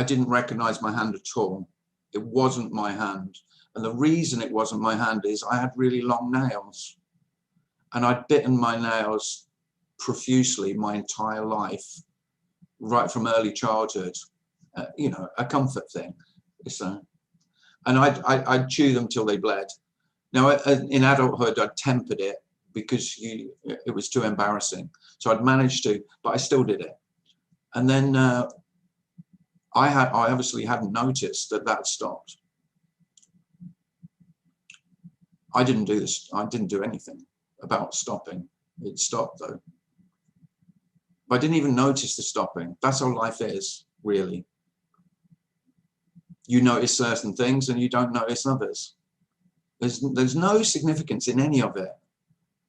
didn't recognize my hand at all. It wasn't my hand. And the reason it wasn't my hand is I had really long nails. And I'd bitten my nails profusely my entire life, right from early childhood. You know, a comfort thing. So, and I'd chew them till they bled. Now, in adulthood, I'd tempered it because it was too embarrassing. So I'd managed to, but I still did it. And then I obviously hadn't noticed that stopped. I didn't do this. I didn't do anything about stopping. It stopped though. I didn't even notice the stopping. That's how life is, really. You notice certain things and you don't notice others. There's no significance in any of it.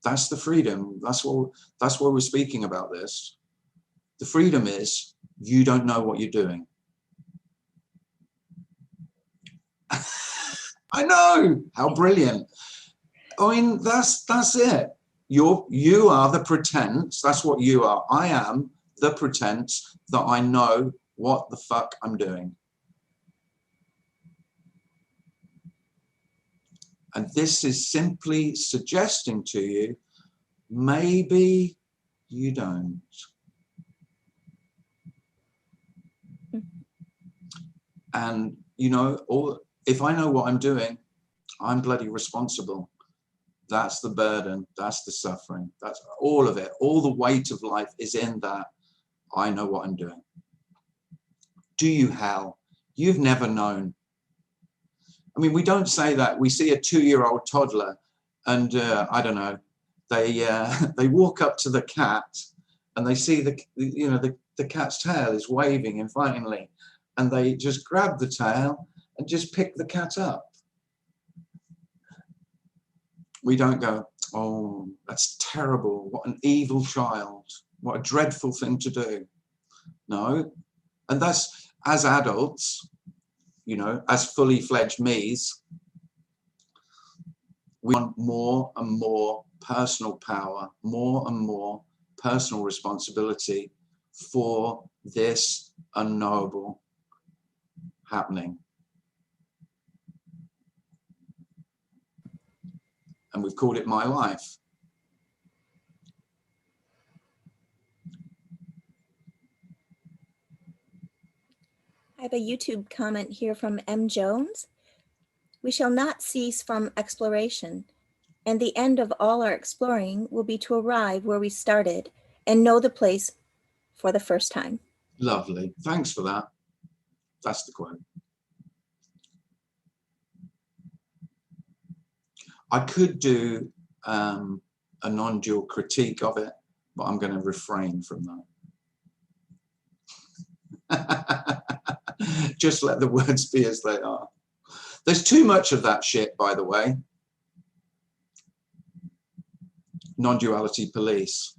That's the freedom. That's why we're speaking about this. The freedom is you don't know what you're doing. I know, how brilliant. I mean, that's it. You are the pretense. That's what you are. I am the pretense that I know what the fuck I'm doing. And this is simply suggesting to you, maybe you don't. And, you know, if I know what I'm doing, I'm bloody responsible. That's the burden. That's the suffering. That's all of it. All the weight of life is in that. I know what I'm doing. Do you, Hal? You've never known. I mean, we don't say that. We see a 2-year-old toddler and I don't know, they walk up to the cat and they see the cat's tail is waving invitingly, and they just grab the tail and just pick the cat up. We don't go, oh, that's terrible. What an evil child. What a dreadful thing to do. No. And that's, as adults, you know, as fully fledged me's, we want more and more personal power, more and more personal responsibility for this unknowable happening. And we've called it my life. I have a YouTube comment here from M. Jones. We shall not cease from exploration, and the end of all our exploring will be to arrive where we started and know the place for the first time. Lovely. Thanks for that. That's the quote. I could do a non-dual critique of it, but I'm going to refrain from that. Just let the words be as they are. There's too much of that shit, by the way. Non-duality police.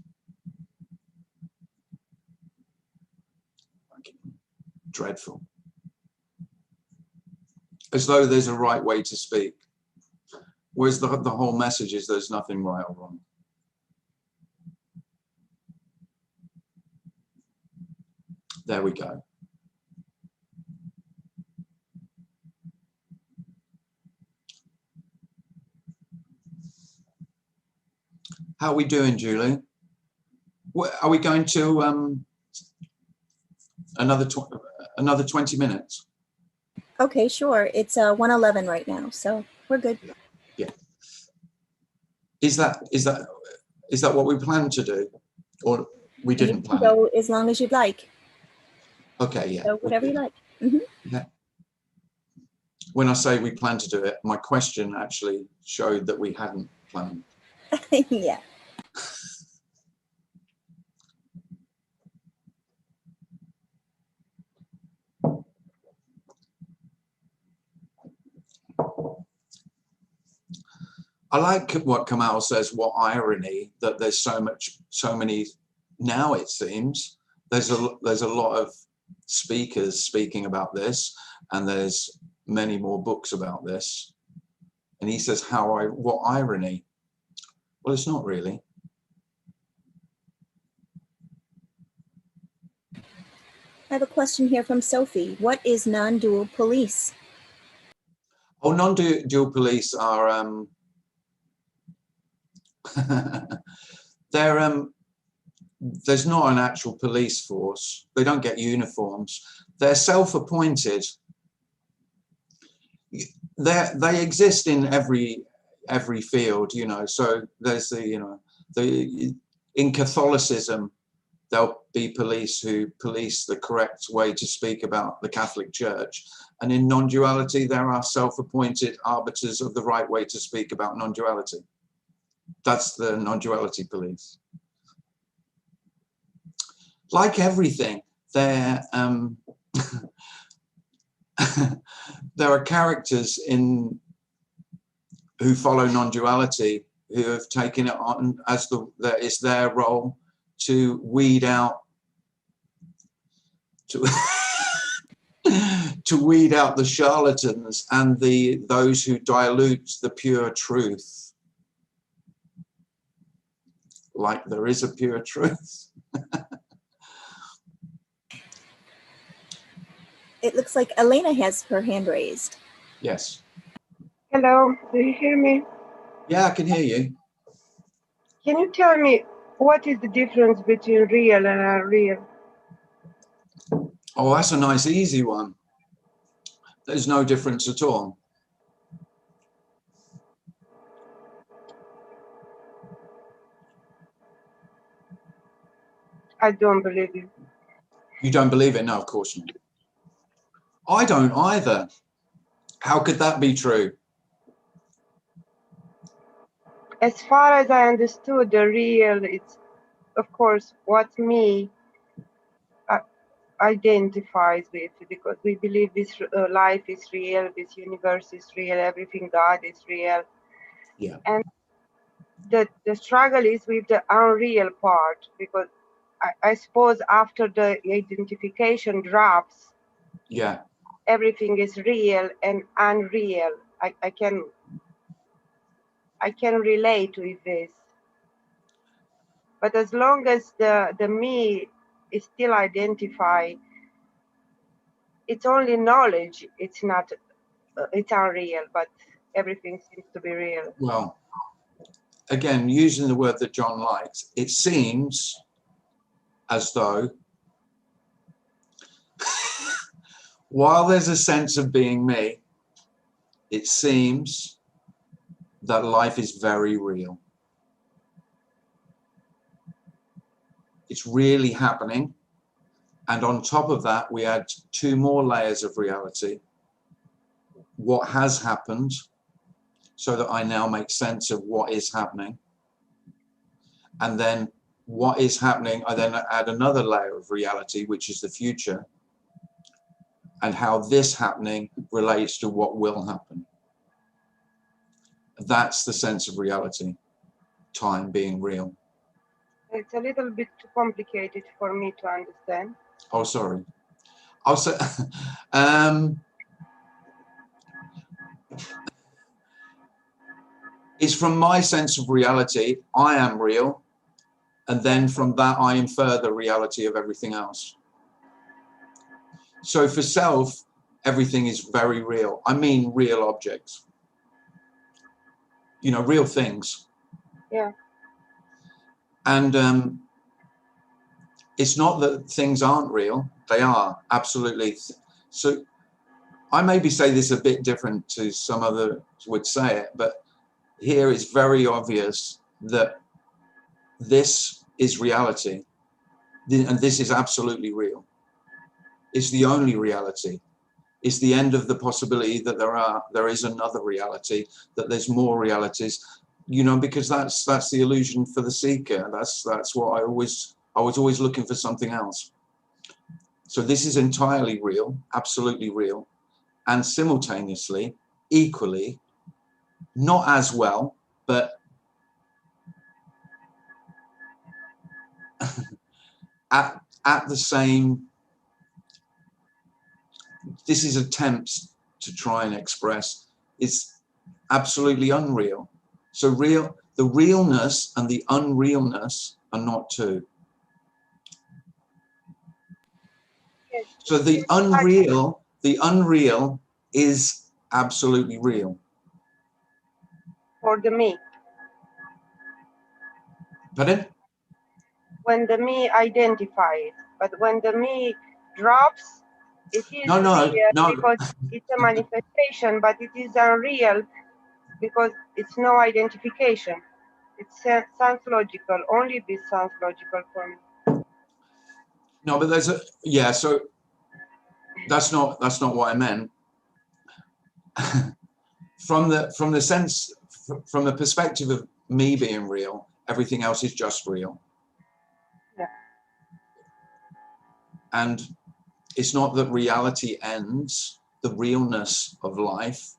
Dreadful. As though there's a right way to speak. Whereas the whole message is there's nothing right or wrong. There we go. How are we doing, Julie? Are we going to another 20 minutes? Okay, sure. It's 1:11 right now, so we're good. Yeah. Is that what we planned to do, or we didn't plan Go it? as long as you'd like. Okay, yeah. So whatever you like. Mm-hmm. Yeah. When I say we plan to do it, my question actually showed that we hadn't planned. Yeah. I like what Kamal says, what irony that there's so many, now it seems, there's a lot of speakers speaking about this, and there's many more books about this. And he says, what irony? Well, it's not really. I have a question here from Sophie. What is non-dual police? Oh, non-dual police are, There's not an actual police force. They don't get uniforms. They're self-appointed. They exist in every field, you know. So there's in Catholicism, there'll be police who police the correct way to speak about the Catholic Church. And in non-duality, there are self-appointed arbiters of the right way to speak about non-duality. That's the non-duality police. Like everything, there are characters who follow non-duality who have taken it on as that it's their role to weed out to weed out the charlatans and those who dilute the pure truth. Like there is a pure truth. It looks like Elena has her hand raised. Yes. Hello, do you hear me? Yeah, I can hear you. Can you tell me what is the difference between real and unreal? Oh, that's a nice, easy one. There's no difference at all. I don't believe you. You don't believe it? No, of course not. I don't either. How could that be true? As far as I understood, the real, it's, of course, what me identifies with, because we believe this life is real, this universe is real, everything, God is real. Yeah. And the struggle is with the unreal part, because I suppose after the identification drops, yeah, everything is real and unreal. I can relate with this. But as long as the me is still identified, it's only knowledge. It's not, it's unreal, but everything seems to be real. Well, again, using the word that John likes, it seems as though while there's a sense of being me, it seems that life is very real. It's really happening. And on top of that, we add 2 more layers of reality. What has happened, so that I now make sense of what is happening. And then what is happening, I then add another layer of reality, which is the future, and how this happening relates to what will happen. That's the sense of reality, time being real. It's a little bit too complicated for me to understand. Oh, sorry. I'll say, it's from my sense of reality, I am real, and then from that I infer the reality of everything else. So for self, everything is very real. I mean real objects. You know, real things. Yeah. And it's not that things aren't real. They are, absolutely. So I maybe say this a bit different to some others would say it, but here it's very obvious that this is reality, and this is absolutely real. It's the only reality. It's the end of the possibility that there is another reality, that there's more realities, you know, because that's the illusion for the seeker. That's what I was always looking for something else. So this is entirely real, absolutely real, and simultaneously, equally, not as well, but at the same, this is attempts to try and express, is absolutely unreal. So the realness and the unrealness are not two. Yes. So the unreal is absolutely real. For the me. Pardon? When the me identifies, but when the me drops, it is No, real no. because it's a manifestation, but it is unreal because it's no identification. It sounds logical. Only this sounds logical for me. No, but there's a, yeah, so that's not what I meant. From the sense, from the perspective of me being real, everything else is just real. Yeah. And it's not that reality ends, the realness of life.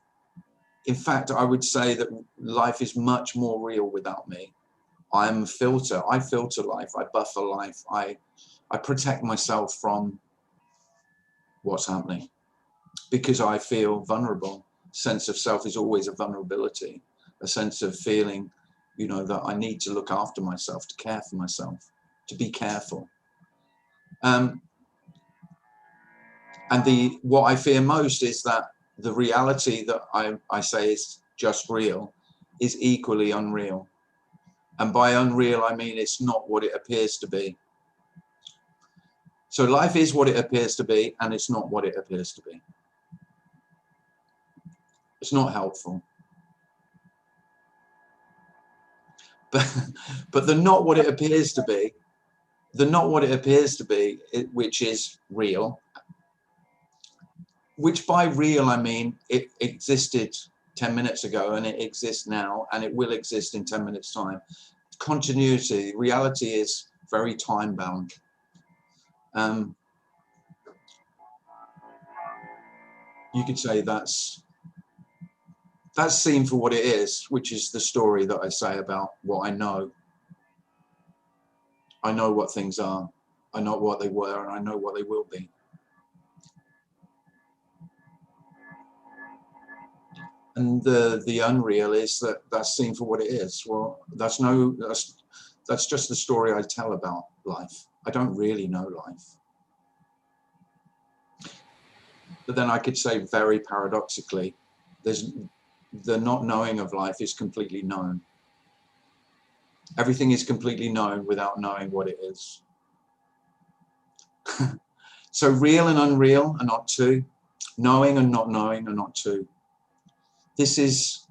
In fact, I would say that life is much more real without me. I'm a filter. I filter life. I buffer life. I protect myself from what's happening because I feel vulnerable. Sense of self is always a vulnerability, a sense of feeling, you know, that I need to look after myself, to care for myself, to be careful. And what I fear most is that the reality that I say is just real is equally unreal. And by unreal, I mean it's not what it appears to be. So life is what it appears to be, and it's not what it appears to be. It's not helpful. But the not what it appears to be, which is real, which by real I mean it existed 10 minutes ago and it exists now and it will exist in 10 minutes time. Continuity, reality is very time bound. You could say that's seen for what it is, which is the story that I say about what I know. I know what things are, I know what they were, and I know what they will be. And the unreal is that's seen for what it is. Well, that's just the story I tell about life. I don't really know life. But then I could say very paradoxically, the not knowing of life is completely known. Everything is completely known without knowing what it is. So real and unreal are not two. Knowing and not knowing are not two. This is,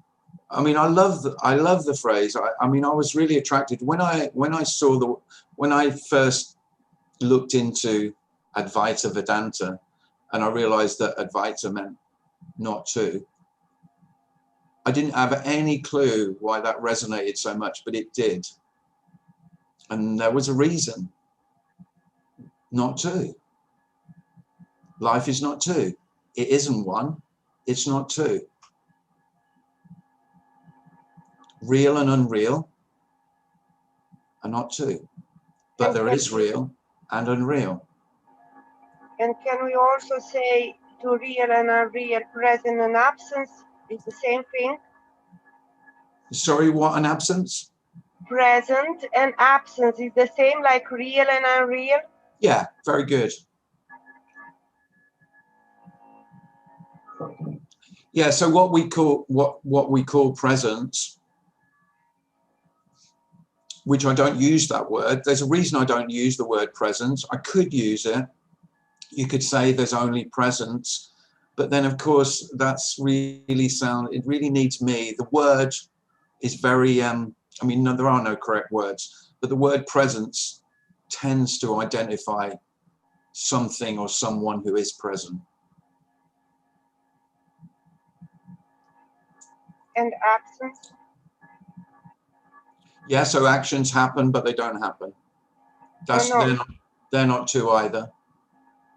I mean, I love the phrase. I mean, I was really attracted when I first looked into Advaita Vedanta, and I realized that Advaita meant not two. I didn't have any clue why that resonated so much, but it did. And there was a reason. Not two. Life is not two. It isn't one. It's not two. Real and unreal are not two. But there is real and unreal. And can we also say to real and unreal, present and absence is the same thing? Sorry, what, an absence? Present and absence is the same like real and unreal? Yeah, very good. Yeah, so what we call presence, which I don't use that word. There's a reason I don't use the word presence. I could use it. You could say there's only presence, but then of course that's really it really needs me. The word is very, I mean, no, there are no correct words, but the word presence tends to identify something or someone who is present. And absence? Yeah, so actions happen, but they don't happen. That's, they're not two either.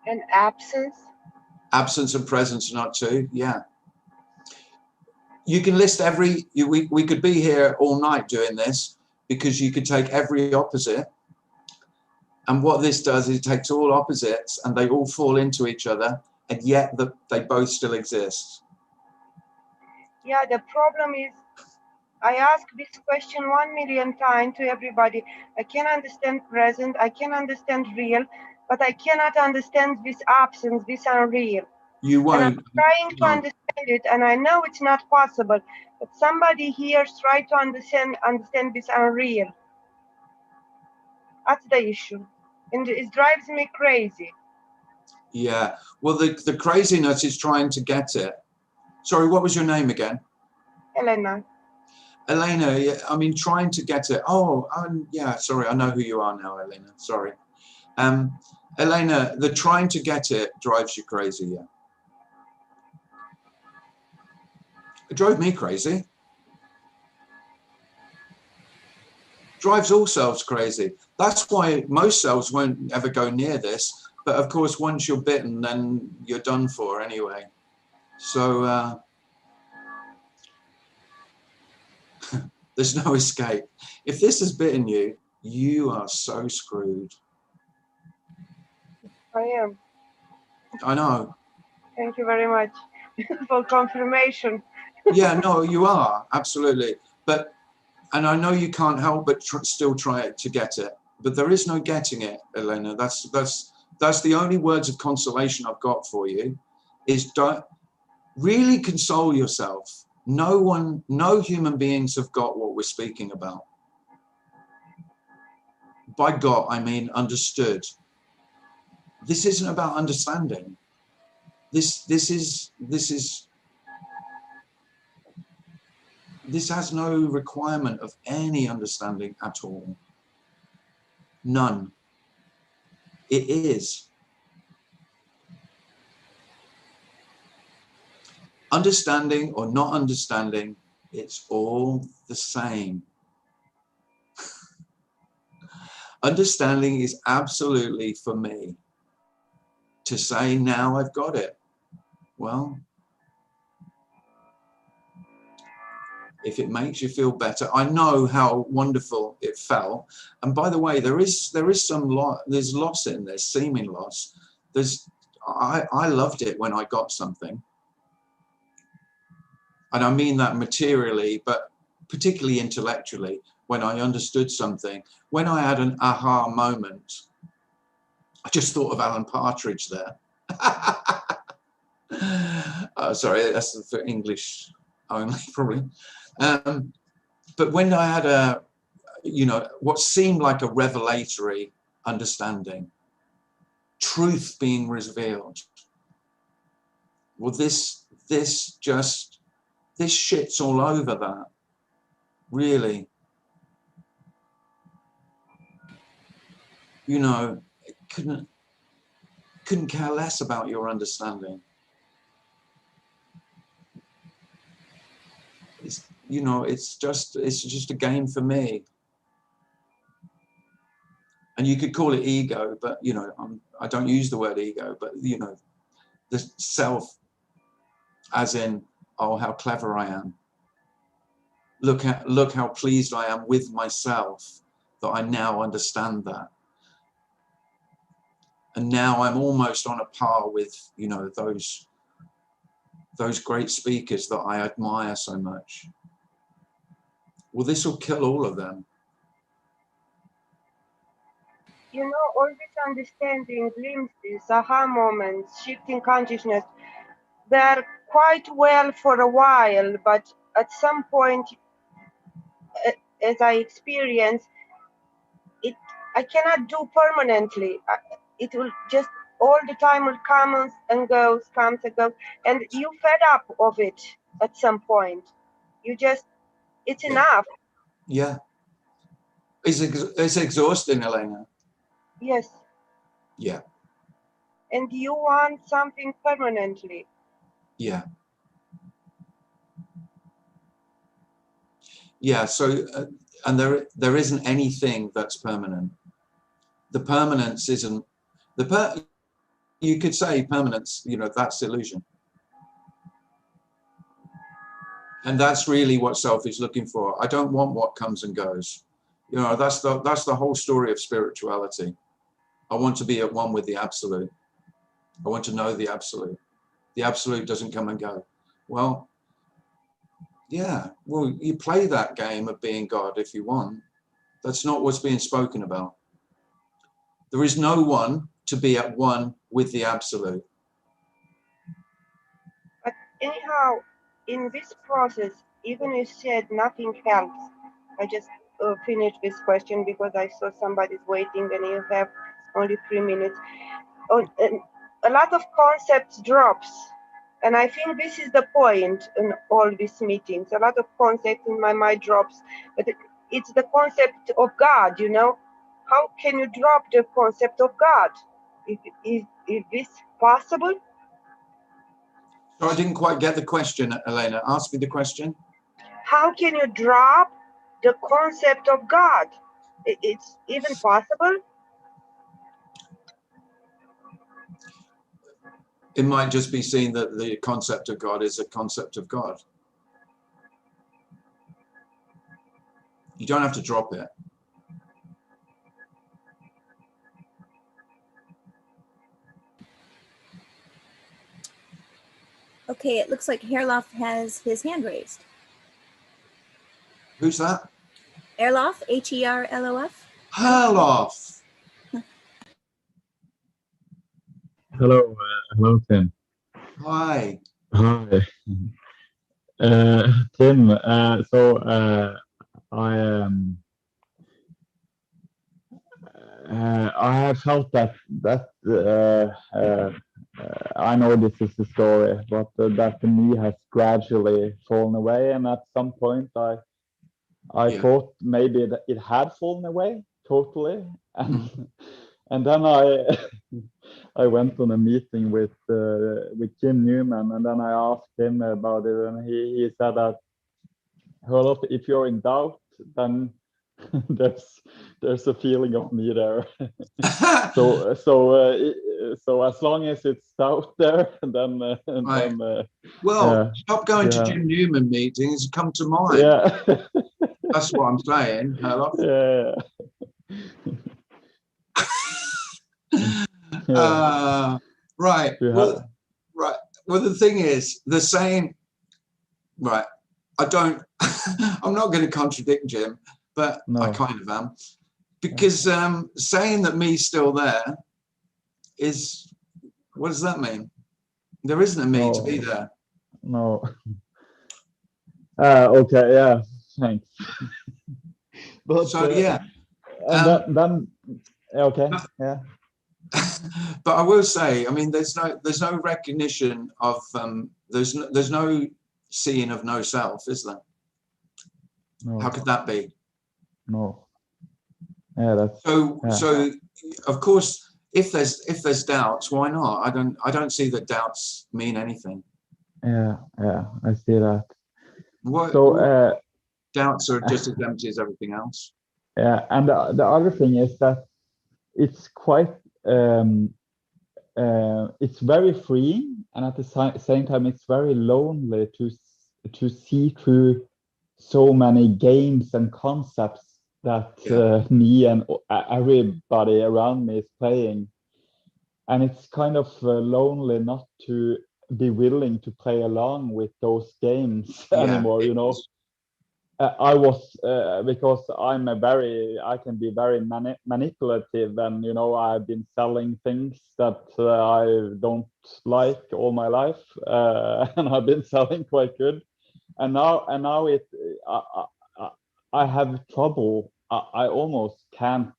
And absence? Absence and presence are not two, yeah. You can list we could be here all night doing this because you could take every opposite. And what this does is it takes all opposites and they all fall into each other, and yet they both still exist. Yeah, the problem is, I ask this question 1,000,000 times to everybody. I can understand present, I can understand real, but I cannot understand this absence, this unreal. You won't. And I'm trying to understand it, and I know it's not possible, but somebody here try to understand this unreal. That's the issue. And it drives me crazy. Yeah. Well, the craziness is trying to get it. Sorry, what was your name again? Elena. Elena, yeah, I mean, trying to get it. Oh, yeah, sorry, I know who you are now, Elena. Sorry. Elena, the trying to get it drives you crazy, yeah. It drove me crazy. Drives all cells crazy. That's why most cells won't ever go near this. But of course, once you're bitten, then you're done for anyway. So there's no escape. If this has bitten you, you are so screwed. I am. I know. Thank you very much for confirmation. Yeah, no, you are, absolutely. But, and I know you can't help but still try to get it. But there is no getting it, Elena. That's the only words of consolation I've got for you, is don't really console yourself. No human beings have got what we're speaking about. By got, I mean understood. This isn't about understanding. This has no requirement of any understanding at all. None. It is. Understanding or not understanding, it's all the same. Understanding is absolutely, for me, to say, now I've got it. Well, if it makes you feel better, I know how wonderful it felt. And by the way, there's loss in this, seeming loss. I loved it when I got something. And I mean that materially, but particularly intellectually, when I understood something, when I had an aha moment. I just thought of Alan Partridge there. Sorry, that's for English only, probably. But when I had what seemed like a revelatory understanding, truth being revealed. Well, this shit's all over that, really. Couldn't care less about your understanding. It's just a game for me. And you could call it ego, but I don't use the word ego, but the self, as in, oh, how clever I am. Look how pleased I am with myself that I now understand that. And now I'm almost on a par with those great speakers that I admire so much. Well, this will kill all of them. All this understanding, glimpses, aha moments, shifting consciousness, they're quite well for a while, but at some point, as I experience it, I cannot do permanently. It will just all the time will come and goes, comes and goes, and you fed up of it at some point. It's enough. Yeah. It's exhausting, Elena. Yes. Yeah. And you want something permanently. Yeah. Yeah. So, and there isn't anything that's permanent. The permanence isn't you could say permanence, that's illusion. And that's really what self is looking for. I don't want what comes and goes. That's the whole story of spirituality. I want to be at one with the absolute. I want to know the absolute. The absolute doesn't come and go. Well, yeah, well, you play that game of being God if you want. That's not what's being spoken about. There is no one to be at one with the absolute. But anyhow, in this process, even you said nothing helps. I just finish this question because I saw somebody's waiting and you have only 3 minutes. And a lot of concepts drops. And I think this is the point in all these meetings. A lot of concepts in my mind drops, but it's the concept of God, you know? How can you drop the concept of God? Is this possible? So I didn't quite get the question, Elena. Ask me the question. How can you drop the concept of God? It's even possible? It might just be seen that the concept of God is a concept of God. You don't have to drop it. Okay, it looks like Herloff has his hand raised. Who's that? Erloff, Herloff. Herloff. Hello, hello, Tim. Hi. Hi, Tim. I have felt that I know this is the story, but that the knee has gradually fallen away, and at some point I thought maybe that it had fallen away totally, and then I went on a meeting with Jim Newman, and then I asked him about it, and he said that, well, if you're in doubt, then there's a feeling of me there. So as long as it's out there, then right. Well, stop going to Jim Newman meetings. Come to mine. Yeah, that's what I'm saying. Herloff. Yeah. Right. Well, right. Well, the thing is, the saying, right. I'm not going to contradict Jim, but I kind of am, because saying that me's still there is, what does that mean? There isn't a me to be there. No. Okay. Yeah. Thanks. But so yeah. And then okay. Yeah. But I will say, I mean, there's no recognition of there's no seeing of no self, is there? No. How could that be? No. Yeah, that's so of course, if there's doubts, why not? I don't see that doubts mean anything. Yeah, I see that. What doubts are just as empty as everything else. Yeah, and the other thing is that it's quite it's very freeing, and at the same time it's very lonely to see through so many games and concepts that me and everybody around me is playing, and it's kind of lonely not to be willing to play along with those games anymore, you know. I was because I can be very manipulative, and you know, I've been selling things that I don't like all my life, and I've been selling quite good, and now I have trouble. I almost can't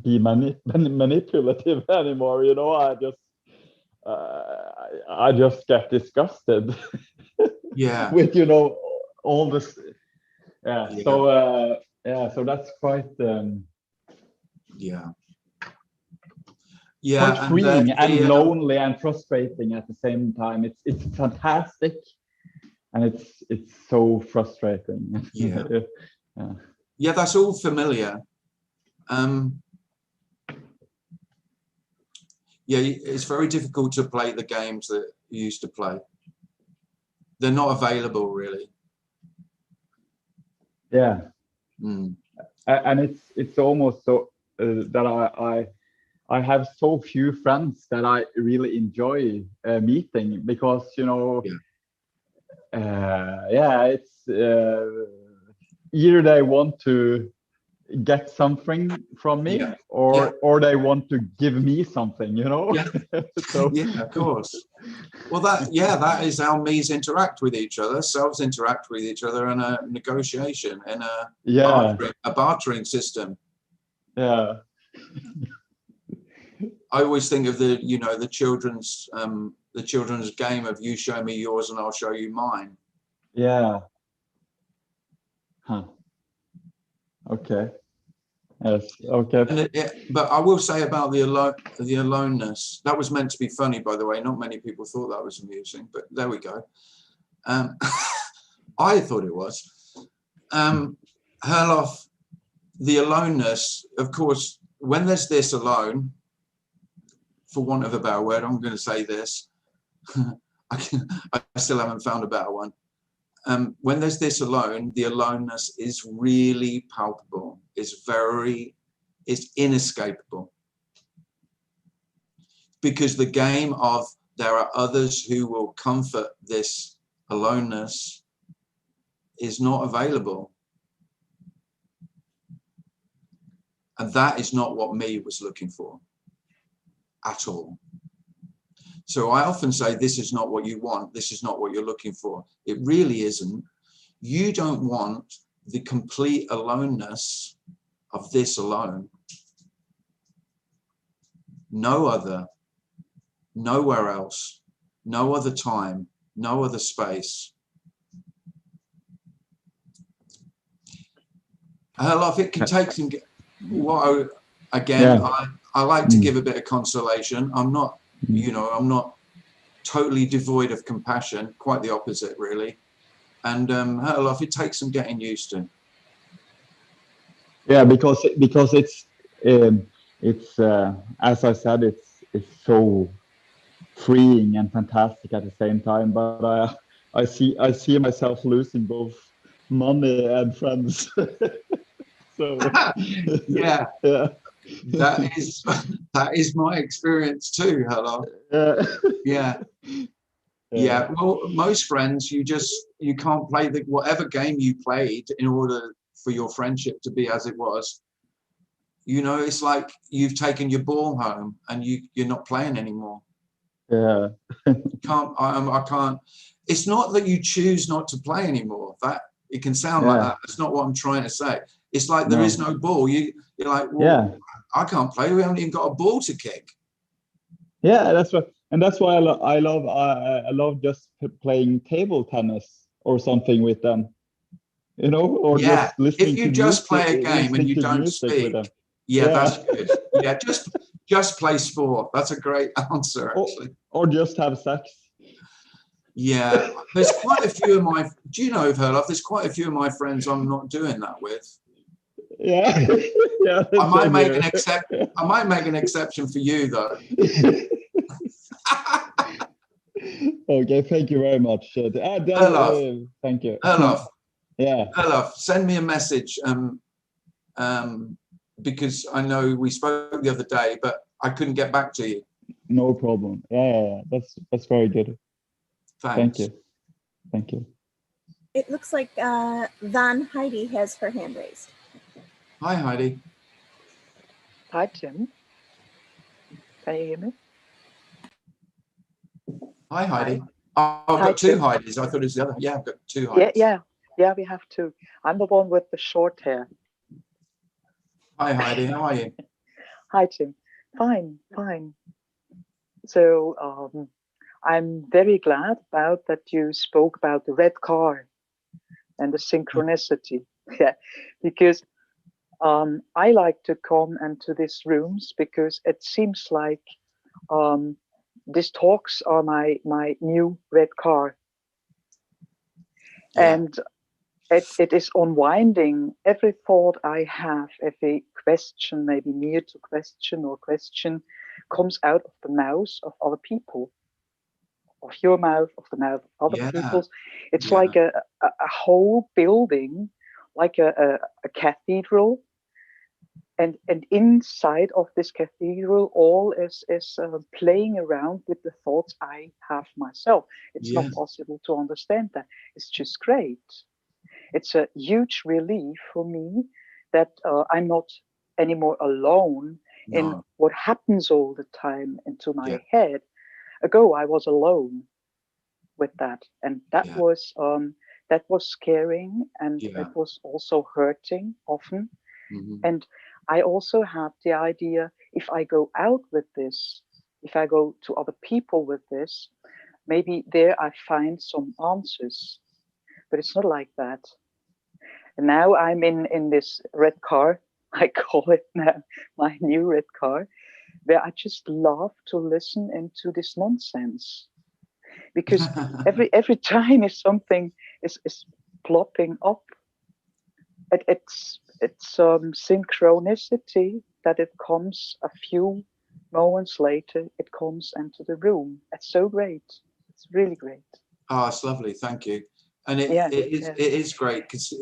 be manipulative anymore, you know. I just get disgusted with, you know, all this. So that's quite quite freeing and lonely and frustrating at the same time. It's fantastic, and it's so frustrating. Yeah, that's all familiar. Yeah, it's very difficult to play the games that you used to play. They're not available, really. Yeah, and it's almost so that I have so few friends that I really enjoy meeting, because you know, it's either they want to get something from me, Yeah. or they want to give me something, you know. Yeah. So Yeah, of course. Well, that is how me's interact with each other. Selves interact with each other in a negotiation, in a bartering system. Yeah. I always think of the children's game of you show me yours and I'll show you mine. Yeah. Huh. Okay. Yes. Okay. And but I will say about the aloneness, that was meant to be funny, by the way. Not many people thought that was amusing, but there we go. I thought it was. Herlof, the aloneness, of course, when there's this alone, for want of a better word, I'm going to say this. I still haven't found a better one. When there's this alone, the aloneness is really palpable. It's inescapable. Because the game of there are others who will comfort this aloneness is not available. And that is not what me was looking for at all. So I often say, this is not what you want. This is not what you're looking for. It really isn't. You don't want the complete aloneness of this alone. No other, nowhere else, no other time, no other space. Herlof, it can take some, I like to give a bit of consolation. I'm not, I'm not totally devoid of compassion, quite the opposite, really. And Herlof, it takes some getting used to. Yeah, because it's as I said, it's so freeing and fantastic at the same time. But I see myself losing both money and friends. So yeah. That is my experience too, Herlof. Yeah. Well, most friends, you can't play whatever game you played in order for your friendship to be as it was. It's like you've taken your ball home and you're not playing anymore. Yeah. I can't. It's not that you choose not to play anymore. That it can sound like that. That's not what I'm trying to say. It's like there is no ball. You're like, well, I can't play. We haven't even got a ball to kick. Yeah, that's right. And that's why I love just playing table tennis or something with them, or just listening. If you to just music, play a game and you don't speak, that's good. Yeah, just play sport. That's a great answer, actually. Or just have sex. Yeah, there's quite a few of my. Do you know, Herlof? There's quite a few of my friends I'm not doing that with. Yeah, yeah. I might make an exception. I might make an exception for you, though. Okay, thank you very much. Herlof, thank you. Herlof. Yeah. Herlof, send me a message. Because I know we spoke the other day, but I couldn't get back to you. No problem. Yeah. That's very good. Thanks. Thank you. It looks like Van Heidi has her hand raised. Hi, Heidi. Hi, Tim. Can you hear me? Hi, Heidi. Oh, I've got two Heidis. I thought it was the other. Yeah, I've got two Heidis. Yeah, we have two. I'm the one with the short hair. Hi, Heidi. How are you? Hi, Tim. Fine. So I'm very glad about that you spoke about the red car and the synchronicity. Yeah, because I like to come into these rooms because it seems like these talks are my new red car. Yeah. And it is unwinding every thought I have, every question, maybe near to question comes out of the mouths of other people, of your mouth, of the mouth of other people's. It's like a whole building, like a cathedral. And inside of this cathedral, all is playing around with the thoughts I have myself. It's not possible to understand that. It's just great. It's a huge relief for me that I'm not anymore alone in No. what happens all the time into my Yeah. head. Ago, I was alone with that, and that was scaring, and Yeah. it was also hurting often. Mhm. And I also had the idea, if I go out with this, if I go to other people with this, maybe there I find some answers. But it's not like that. And now I'm in this red car, I call it now my new red car, where I just love to listen into this nonsense. Because every time if something is plopping up, it's synchronicity that it comes a few moments later, it comes into the room. It's so great. It's really great. Oh, it's lovely. Thank you. And it is great because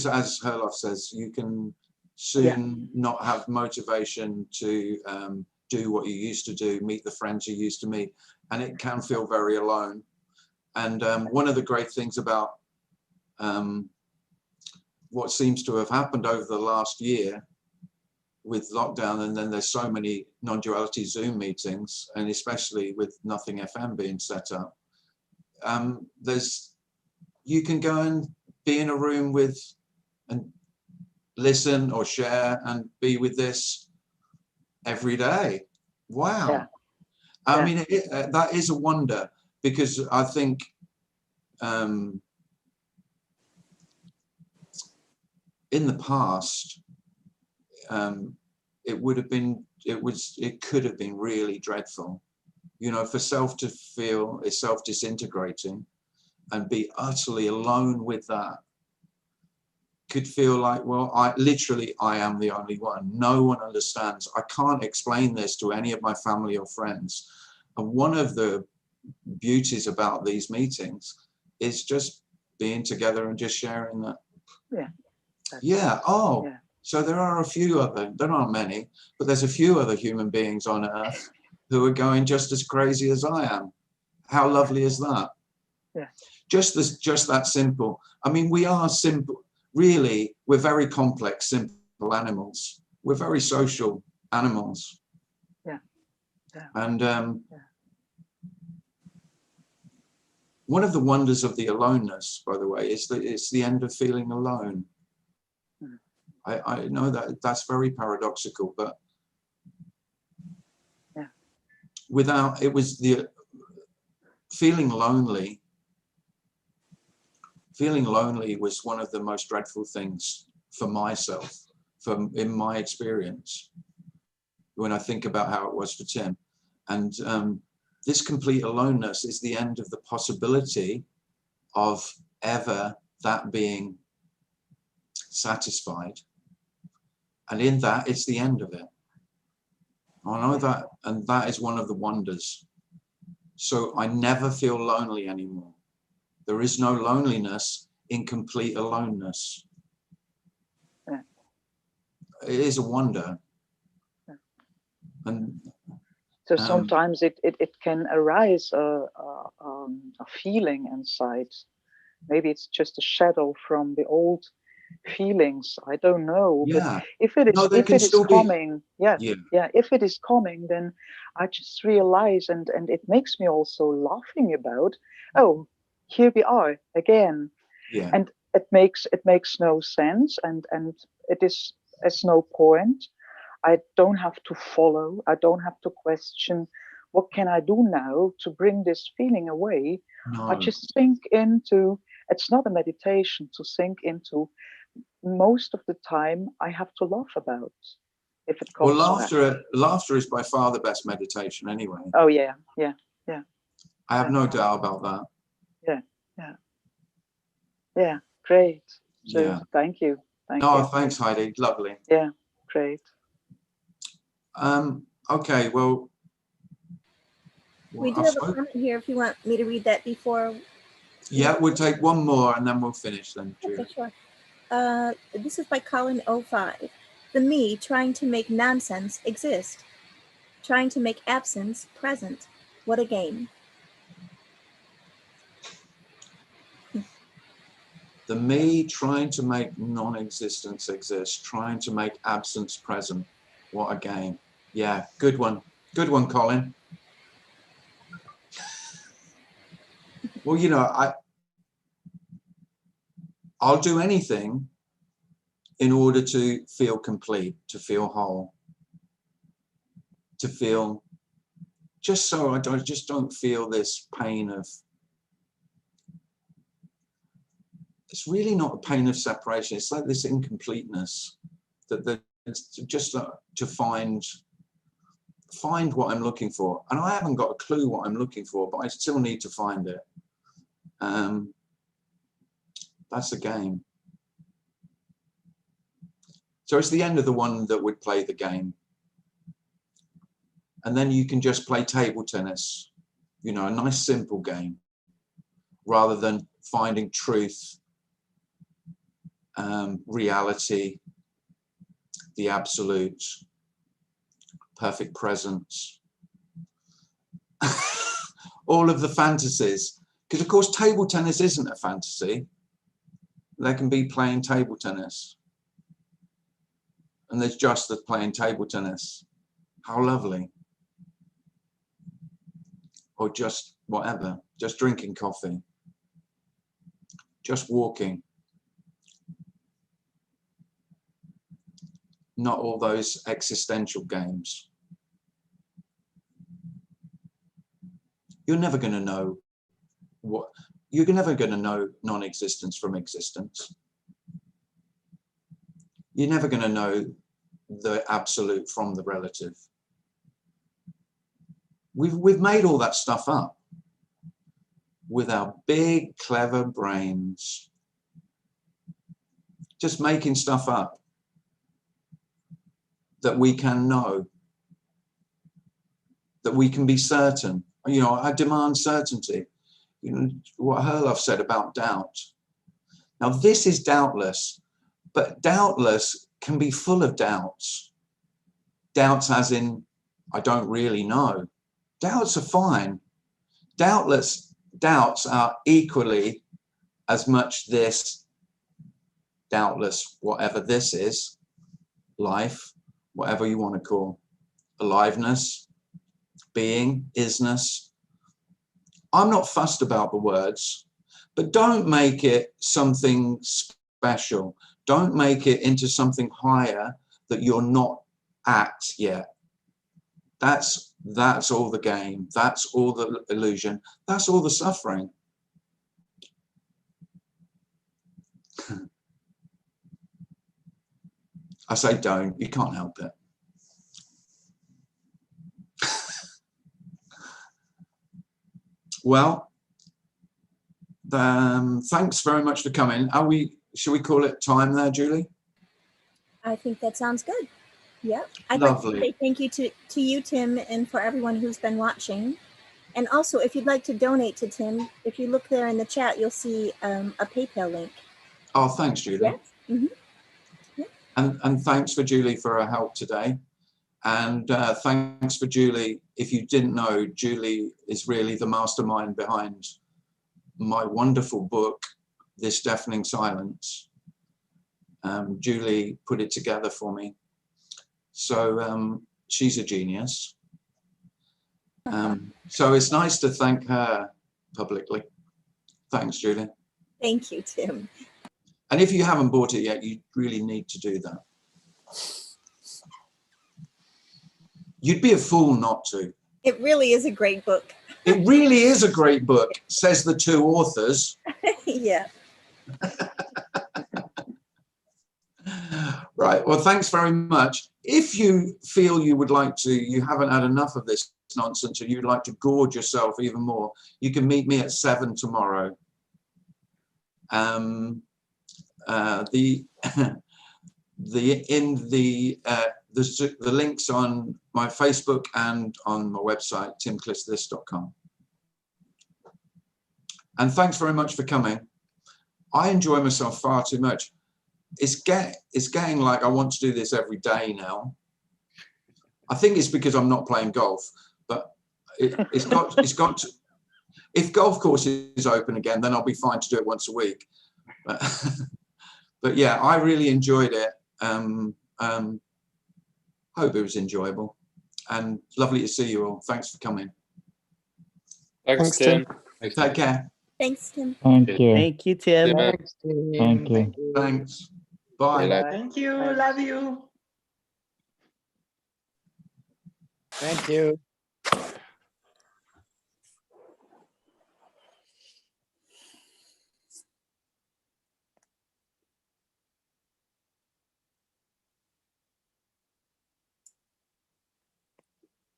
as Herlof says, you can soon not have motivation to do what you used to do, meet the friends you used to meet, and it can feel very alone. And one of the great things about what seems to have happened over the last year with lockdown, and then there's so many non-duality Zoom meetings, and especially with Nothing FM being set up, you can go and be in a room with and listen or share and be with this every day. Wow. Yeah. I mean, that is a wonder, because I think in the past, it could have been really dreadful, you know, for self to feel it's self-disintegrating and be utterly alone with that. Could feel like, well, I am the only one. No one understands. I can't explain this to any of my family or friends. And one of the beauties about these meetings is just being together and just sharing that. Yeah. Yeah. Oh, yeah. So there are a few other, there aren't many, but there's a few other human beings on Earth who are going just as crazy as I am. How lovely is that? Yeah. Just that simple. I mean, we are simple. Really, we're very complex, simple animals. We're very social animals. Yeah. Yeah. And one of the wonders of the aloneness, by the way, is that it's the end of feeling alone. Mm. I know that that's very paradoxical, but without it was the feeling lonely. Feeling lonely was one of the most dreadful things for myself, in my experience, when I think about how it was for Tim. And this complete aloneness is the end of the possibility of ever that being satisfied. And in that, it's the end of it. I know that, and that is one of the wonders. So I never feel lonely anymore. There is no loneliness in complete aloneness. Yeah. It is a wonder. Yeah. And so sometimes it can arise a feeling inside. Maybe it's just a shadow from the old feelings. I don't know. Yeah. But if it is coming, if it is coming, then I just realize, and it makes me also laughing about, oh, here we are again. Yeah. And it makes no sense, and it's no point. I don't have to follow. I don't have to question. What can I do now to bring this feeling away? No. I just sink into. It's not a meditation to sink into. Most of the time, I have to laugh about if it comes. Well, laughter is by far the best meditation, anyway. Oh yeah. I have no doubt about that. Yeah. Great. So thank you. Thank you. Thanks, Heidi. Lovely. Yeah. Great. Okay. Well, we do have a comment here if you want me to read that before. Yeah, we'll take one more and then we'll finish then. Okay, sure. This is by Colin05. The me trying to make nonsense exist. Trying to make absence present. What a game. The me trying to make non-existence exist, trying to make absence present. What a game. Yeah, good one. Good one, Colin. Well, you know, I'll do anything in order to feel complete, to feel whole, to feel, just so I don't feel this pain of, it's really not a pain of separation. It's like this incompleteness that it's just to find what I'm looking for. And I haven't got a clue what I'm looking for, but I still need to find it. That's the game. So it's the end of the one that would play the game. And then you can just play table tennis, you know, a nice simple game, rather than finding truth, reality, the absolute, perfect presence, all of the fantasies. Because of course, table tennis isn't a fantasy. They can be playing table tennis. And there's just the playing table tennis. How lovely. Or just whatever, just drinking coffee, just walking. Not all those existential games. You're never going to know you're never going to know non-existence from existence. You're never going to know the absolute from the relative. We've made all that stuff up with our big, clever brains. Just making stuff up that we can know, that we can be certain. You know, I demand certainty. You know, what Herlov said about doubt. Now, this is doubtless, but doubtless can be full of doubts. Doubts as in, I don't really know. Doubts are fine. Doubtless doubts are equally as much this, doubtless, whatever this is, life, whatever you want to call, aliveness, being, isness. I'm not fussed about the words, but don't make it something special. Don't make it into something higher that you're not at yet. That's all the game. That's all the illusion. That's all the suffering. I say don't. You can't help it. Well, thanks very much for coming. Should we call it time there, Julie? I think that sounds good. Yeah. I'd Lovely. like to say thank you to you, Tim, and for everyone who's been watching. And also, if you'd like to donate to Tim, if you look there in the chat, you'll see a PayPal link. Oh, thanks, Julie. Yes. Mm-hmm. Yeah. And thanks for Julie for her help today. And thanks for Julie. If you didn't know, Julie is really the mastermind behind my wonderful book, This Deafening Silence. Julie put it together for me. So she's a genius. So it's nice to thank her publicly. Thanks, Julie. Thank you, Tim. And if you haven't bought it yet, you really need to do that. You'd be a fool not to. It really is a great book. It really is a great book, says the two authors. Yeah. Right. Well, thanks very much. If you feel you would like to, you haven't had enough of this nonsense and you'd like to gorge yourself even more, you can meet me at 7 tomorrow. The links on my Facebook and on my website, timclissthis.com. And thanks very much for coming. I enjoy myself far too much. It's getting like I want to do this every day now. I think it's because I'm not playing golf, but it's got to, if golf course is open again, then I'll be fine to do it once a week. But yeah, I really enjoyed it. Hope it was enjoyable and lovely to see you all. Thanks for coming. Thanks, Tim. Take care. Thanks, Tim. Thank you. Thank you, Tim. Thanks, Thank you. Thanks. Bye. Thank you. Love you. Thank you.